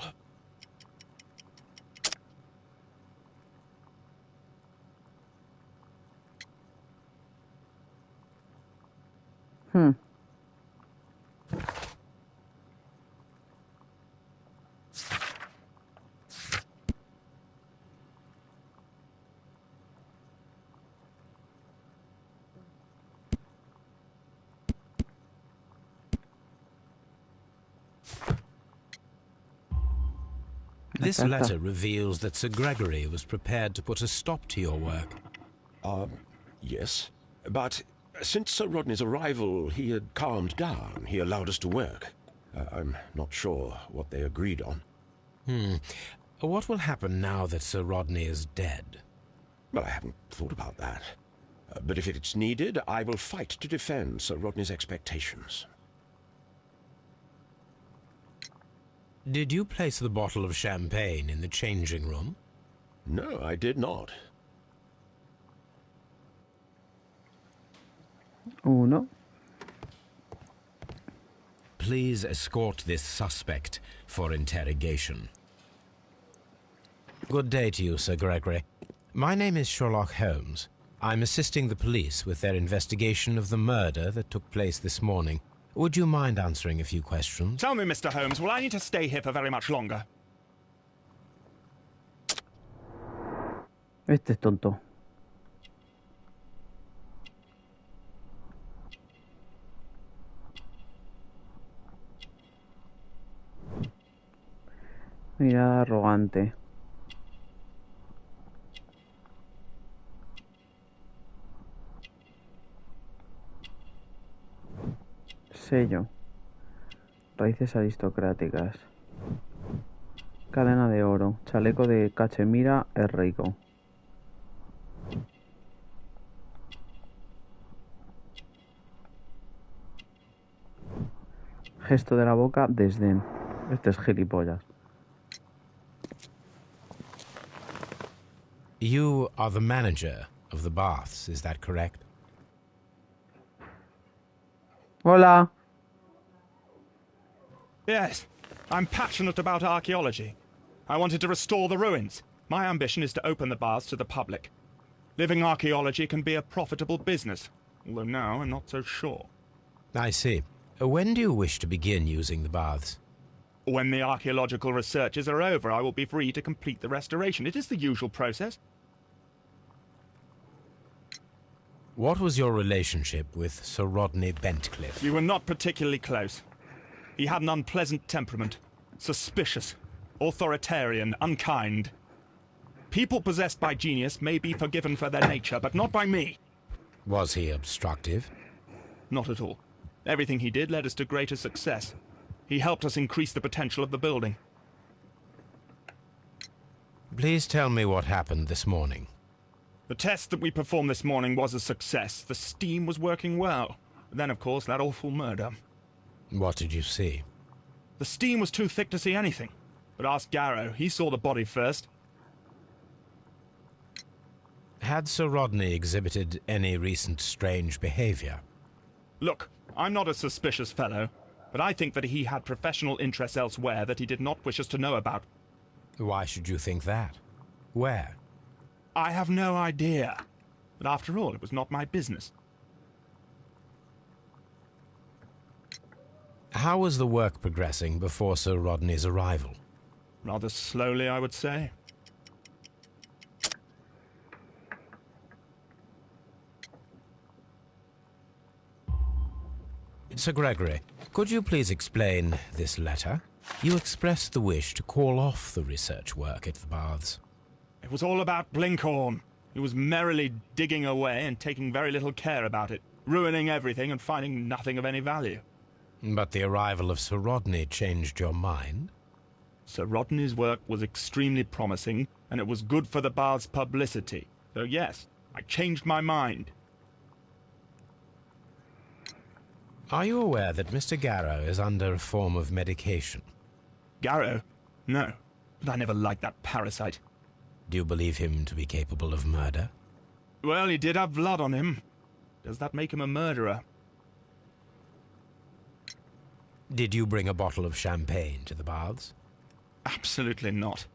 This letter reveals that Sir Gregory was prepared to put a stop to your work. Yes. But since Sir Rodney's arrival, he had calmed down. He allowed us to work. I'm not sure what they agreed on. What will happen now that Sir Rodney is dead? Well, I haven't thought about that. But if it's needed, I will fight to defend Sir Rodney's expectations. Did you place the bottle of champagne in the changing room? No, I did not. Uno. Please escort this suspect for interrogation. Good day to you, Sir Gregory. My name is Sherlock Holmes. I'm assisting the police with their investigation of the murder that took place this morning. Would you mind answering a few questions? Tell me, Mr. Holmes, will I need to stay here for very much longer? Este es tonto. Mirada arrogante. Sello. Raíces aristocráticas. Cadena de oro. Chaleco de cachemira es rico. Gesto de la boca, desdén. Este es gilipollas. You are the manager of the baths, is that correct? Hola. Yes, I'm passionate about archaeology. I wanted to restore the ruins. My ambition is to open the baths to the public. Living archaeology can be a profitable business, although now I'm not so sure. I see. When do you wish to begin using the baths? When the archaeological researches are over, I will be free to complete the restoration. It is the usual process. What was your relationship with Sir Rodney Bentcliffe? We were not particularly close. He had an unpleasant temperament. Suspicious, authoritarian, unkind. People possessed by genius may be forgiven for their nature, but not by me. Was he obstructive? Not at all. Everything he did led us to greater success. He helped us increase the potential of the building. Please tell me what happened this morning. The test that we performed this morning was a success. The steam was working well. Then, of course, that awful murder. What did you see? The steam was too thick to see anything. But ask Garrow. He saw the body first. Had Sir Rodney exhibited any recent strange behavior? Look, I'm not a suspicious fellow, but I think that he had professional interests elsewhere that he did not wish us to know about. Why should you think that? Where? I have no idea. But after all, it was not my business. How was the work progressing before Sir Rodney's arrival? Rather slowly, I would say. Sir Gregory, could you please explain this letter? You expressed the wish to call off the research work at the baths. It was all about Blinkhorn. He was merrily digging away and taking very little care about it, ruining everything and finding nothing of any value. But the arrival of Sir Rodney changed your mind? Sir Rodney's work was extremely promising, and it was good for the bath's publicity. So yes, I changed my mind. Are you aware that Mr. Garrow is under a form of medication? Garrow? No, but I never liked that parasite. Do you believe him to be capable of murder? Well, he did have blood on him. Does that make him a murderer? Did you bring a bottle of champagne to the baths? Absolutely not.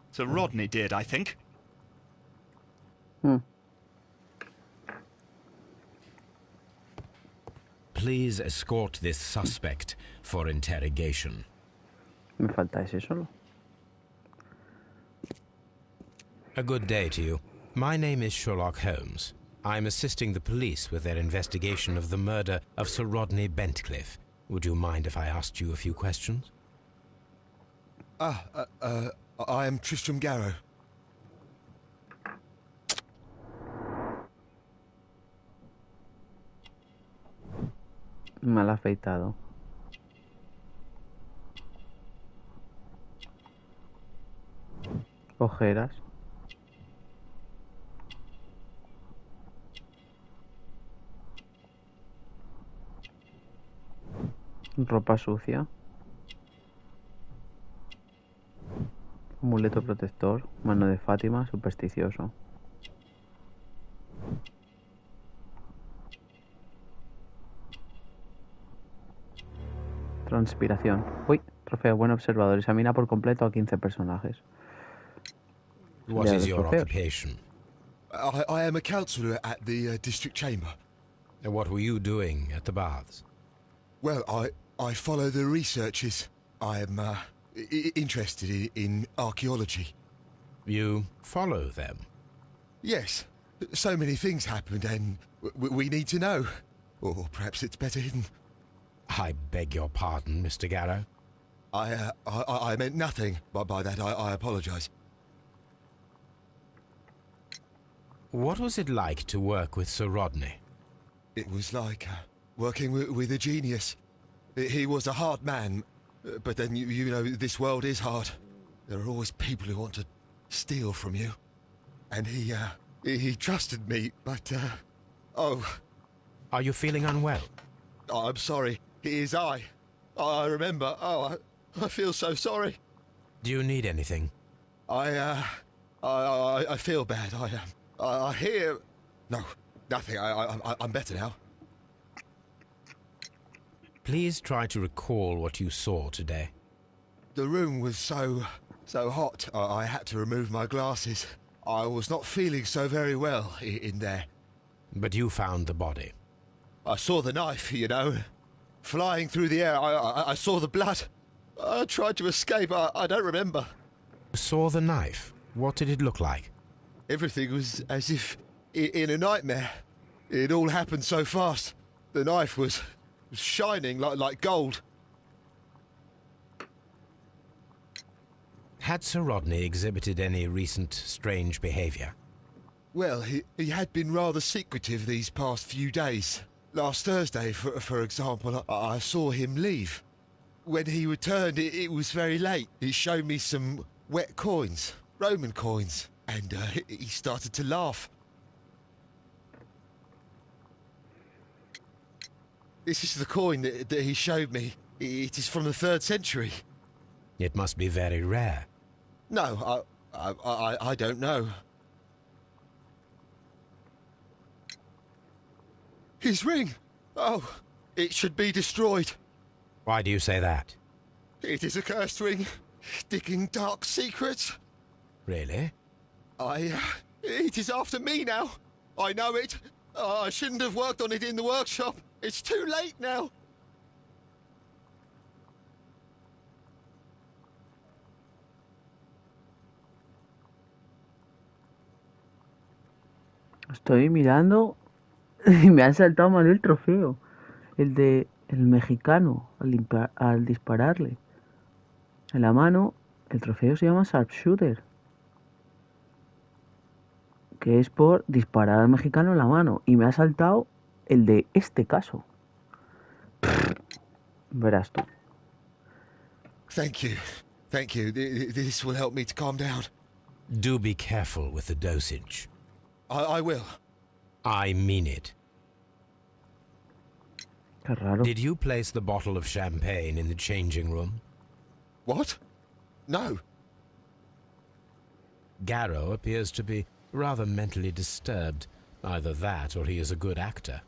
Sir Rodney did, I think. Please escort this suspect for interrogation. Me falta ese solo. A good day to you. My name is Sherlock Holmes. I'm assisting the police with their investigation of the murder of Sir Rodney Bentcliffe. Would you mind if I asked you a few questions? I am Tristram Garrow. Mal afeitado. Ojeras. Ropa sucia. Amuleto protector. Mano de Fátima. Supersticioso. Transpiración. Uy, trofeo buen observador. Examina por completo a 15 personajes. What is your occupation? I am a councillor at the district chamber. And what were you doing at the baths? Well, I follow the researches. I am interested in archaeology. You follow them? Yes. So many things happened and we need to know. Or perhaps it's better hidden. I beg your pardon, Mr. Garrow. I meant nothing by that. I apologise. What was it like to work with Sir Rodney? It was like working with a genius. He was a hard man, but then, you know, this world is hard. There are always people who want to steal from you. And he trusted me, but, oh... Are you feeling unwell? Oh, I'm sorry. It is I. I remember. Oh, I feel so sorry. Do you need anything? I feel bad. I hear... No, nothing. I'm better now. Please try to recall what you saw today. The room was so hot, I had to remove my glasses. I was not feeling so very well in there. But you found the body. I saw the knife, you know, flying through the air. I saw the blood. I tried to escape. I don't remember. Saw the knife? What did it look like? Everything was as if in a nightmare. It all happened so fast. The knife was shining like gold. Had Sir Rodney exhibited any recent strange behavior? Well, he had been rather secretive these past few days. Last Thursday, for example, I saw him leave. When he returned, it was very late. He showed me some wet coins, Roman coins, and he started to laugh. This is the coin that he showed me. It is from the 3rd century. It must be very rare. No, I don't know. His ring! Oh, it should be destroyed. Why do you say that? It is a cursed ring, digging dark secrets. Really? It is after me now. I know it. I shouldn't have worked on it in the workshop. It's too late now. Estoy mirando y me ha saltado mal el trofeo. El mexicano al dispararle. En la mano, el trofeo se llama Sharpshooter. Que es por disparar al mexicano en la mano. Y me ha saltado el de este caso. Verás tú. Thank you. Thank you. This will help me to calm down. Do be careful with the dosage. I will. I mean it. Qué raro. Did you place the bottle of champagne in the changing room? What? No. Garrow appears to be rather mentally disturbed. Either that or he is a good actor.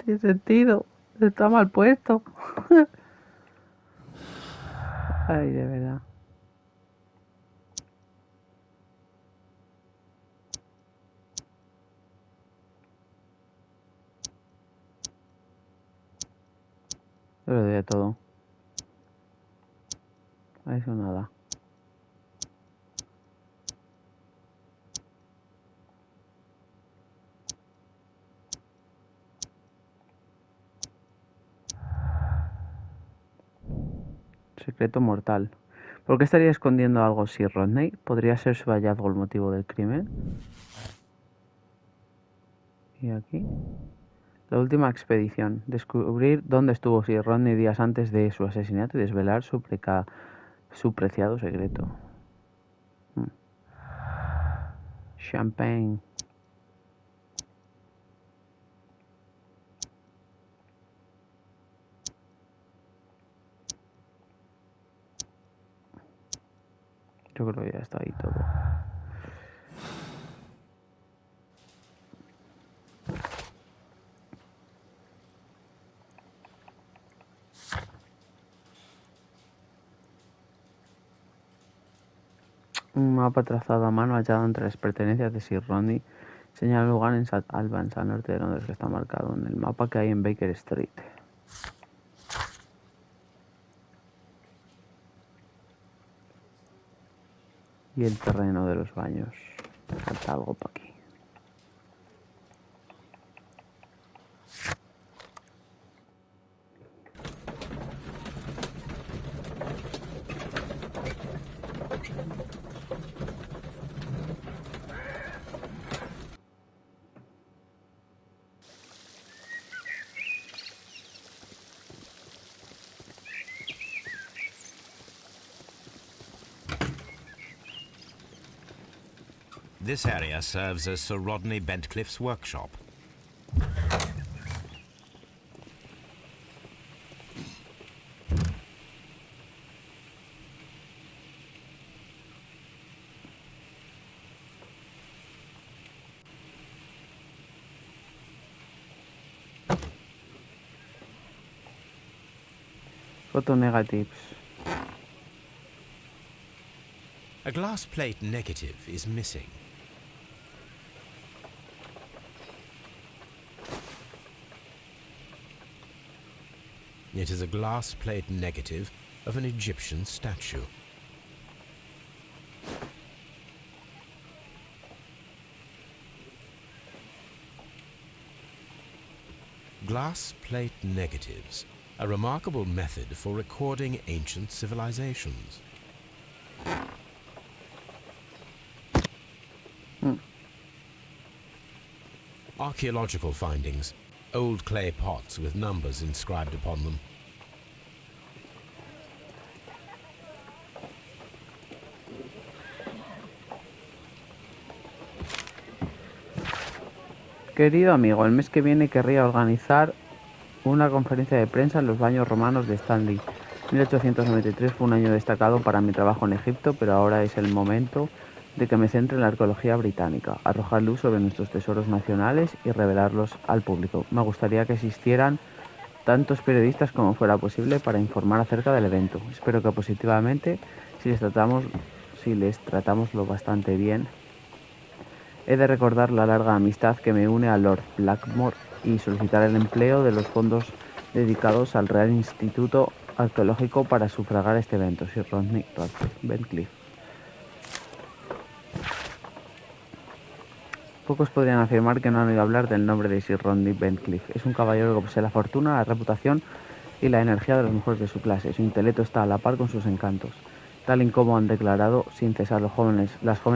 Tiene sentido. Está mal puesto. Ay, de verdad. Yo le doy de todo. A eso nada. Secreto mortal. ¿Por qué estaría escondiendo algo Sir Rodney? ¿Podría ser su hallazgo el motivo del crimen? Y aquí. La última expedición. Descubrir dónde estuvo Sir Rodney días antes de su asesinato y desvelar su preciado secreto. Champagne. Yo creo que ya está ahí todo. Un mapa trazado a mano hallado entre las pertenencias de Sir Rodney señala un lugar en St. Albans, al norte de Londres, que está marcado en el mapa que hay en Baker Street. Y el terreno de los baños. Falta algo para aquí. This area serves as Sir Rodney Bentcliffe's workshop. Photo negatives. A glass plate negative is missing. It is a glass plate negative of an Egyptian statue. Glass plate negatives, a remarkable method for recording ancient civilizations. Archaeological findings, old clay pots with numbers inscribed upon them. Querido amigo, el mes que viene querría organizar una conferencia de prensa en los baños romanos de Stanley. 1893 fue un año destacado para mi trabajo en Egipto, pero ahora es el momento de que me centre en la arqueología británica, arrojar luz sobre nuestros tesoros nacionales y revelarlos al público. Me gustaría que existieran tantos periodistas como fuera posible para informar acerca del evento. Espero que positivamente, si les tratamos lo bastante bien. He de recordar la larga amistad que me une a Lord Blackmore y solicitar el empleo de los fondos dedicados al Real Instituto Arqueológico para sufragar este evento. Sir Rodney Bentley. Pocos podrían afirmar que no han oído hablar del nombre de Sir Rodney Bentley. Es un caballero que posee la fortuna, la reputación y la energía de los mejores de su clase. Su intelecto está a la par con sus encantos, tal y como han declarado sin cesar las jóvenes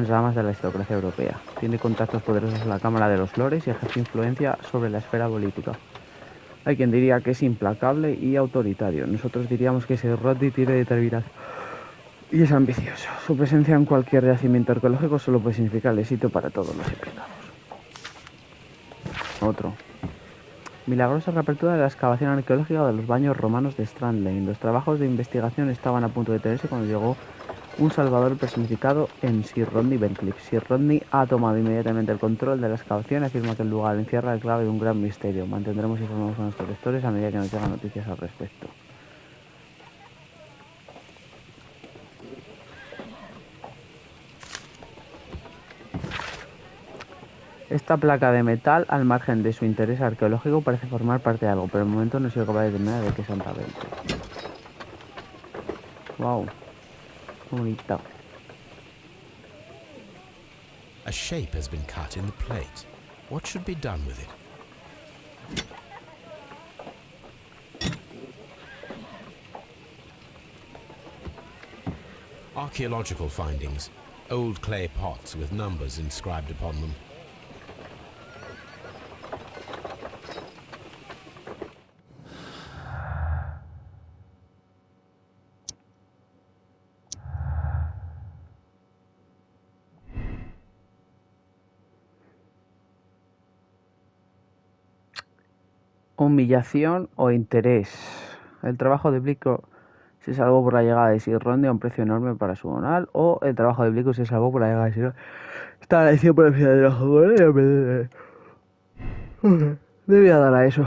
damas de la aristocracia europea. Tiene contactos poderosos en la Cámara de los Lores y ejerce influencia sobre la esfera política. Hay quien diría que es implacable y autoritario. Nosotros diríamos que Sir Rodney tiene determinación y es ambicioso. Su presencia en cualquier yacimiento arqueológico solo puede significar el éxito para todos los implicados. Otro. Milagrosa reapertura de la excavación arqueológica de los baños romanos de Strand Lane. Los trabajos de investigación estaban a punto de detenerse cuando llegó un salvador personificado en Sir Rodney Bentley. Sir Rodney ha tomado inmediatamente el control de la excavación y afirma que el lugar encierra la clave de un gran misterio. Mantendremos informados a nuestros lectores a medida que nos llegan noticias al respecto. Esta placa de metal, al margen de su interés arqueológico, parece formar parte de algo, pero de momento no he sido capaz de determinar de qué exactamente. Wow, bonito. A shape has been cut in the plate. What should be done with it? Archaeological findings, old clay pots with numbers inscribed upon them. Humillación o interés. El trabajo de Blico se salvó por la llegada de Sir Rodney a un precio enorme para su honor, o el trabajo de Blico se salvó por la llegada de Sir Rodney. Está agradecido por el final de los jugadores. Debía dar a eso.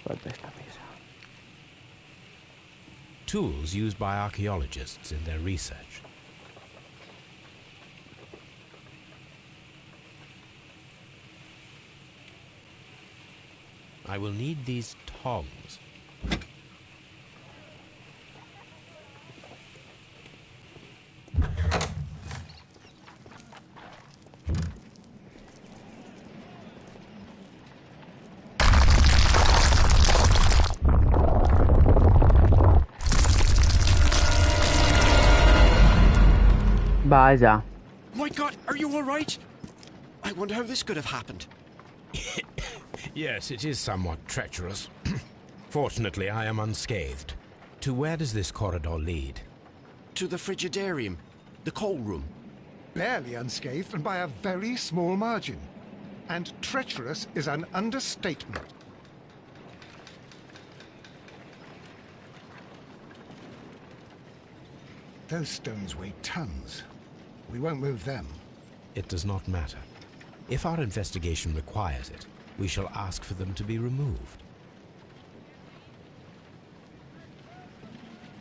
Falta esta pieza. Tools used by archaeologists in their research. I will need these tongs. Vaya. My God, are you all right? I wonder how this could have happened. Yes, it is somewhat treacherous. Fortunately, I am unscathed. To where does this corridor lead? To the frigidarium, the coal room. Barely unscathed and by a very small margin. And treacherous is an understatement. Those stones weigh tons. We won't move them. It does not matter. If our investigation requires it, we shall ask for them to be removed.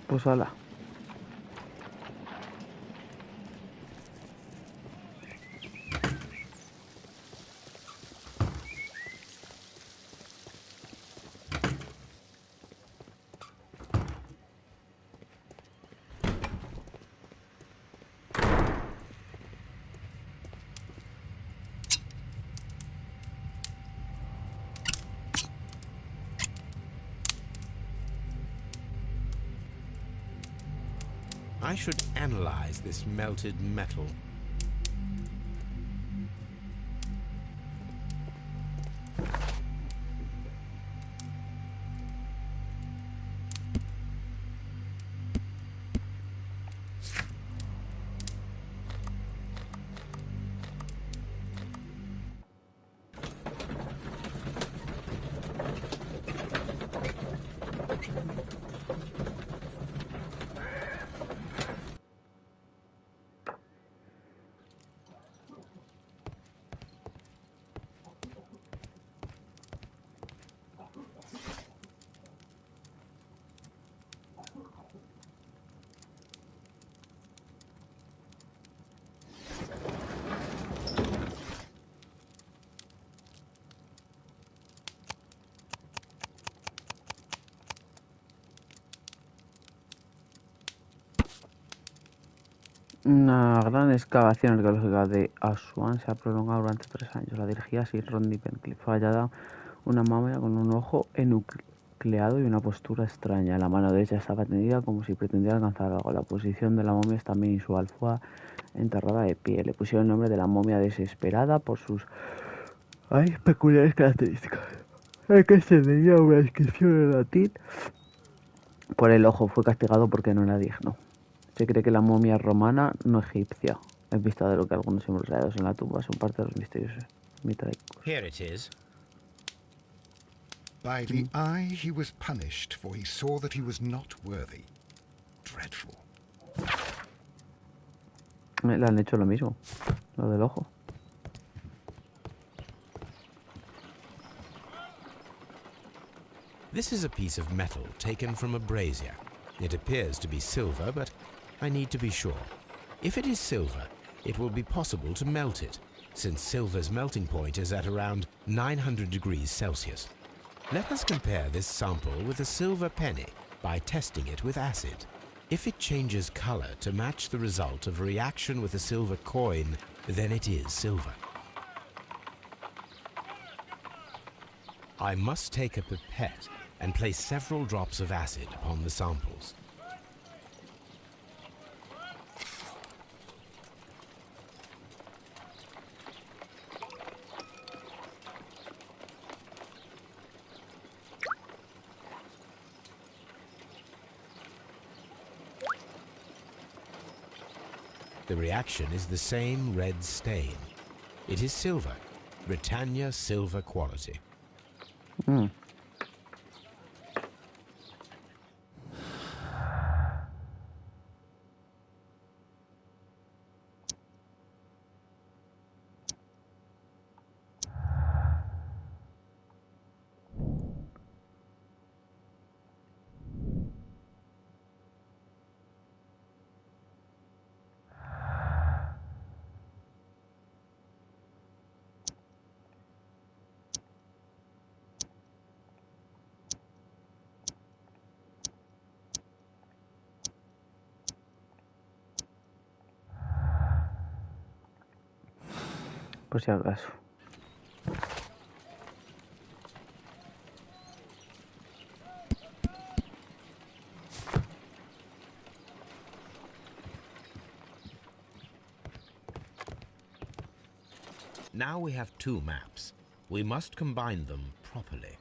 Pues hala. I should analyze this melted metal. Una gran excavación arqueológica de Asuán se ha prolongado durante 3 años. La dirigía Sir Rodney Pencliffe. Fue hallada una momia con un ojo enucleado y una postura extraña. La mano derecha estaba tendida como si pretendiera alcanzar algo. La posición de la momia es también inusual. Fue enterrada de pie. Le pusieron el nombre de la momia desesperada por sus peculiares características. El que se tenía una inscripción en latín por el ojo. Fue castigado porque no era digno. Se cree que la momia romana, no egipcia, en vista de lo que algunos símbolos hallados en la tumba son parte de los misterios mitológicos. Here it is. By the eye he was punished, for he saw that he was not worthy. Dreadful. Le han hecho lo mismo, lo del ojo. This is a piece of metal taken from a brazier. It appears to be silver, but I need to be sure. If it is silver, it will be possible to melt it, since silver's melting point is at around 900 degrees Celsius. Let us compare this sample with a silver penny by testing it with acid. If it changes color to match the result of a reaction with a silver coin, then it is silver. I must take a pipette and place several drops of acid upon the samples. The reaction is the same red stain. It is silver, Britannia silver quality. Por si acaso. Now we have 2 maps. We must combine them properly.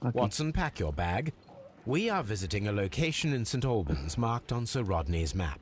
Aquí. Watson, pack your bag. We are visiting a location in St. Albans marked on Sir Rodney's map.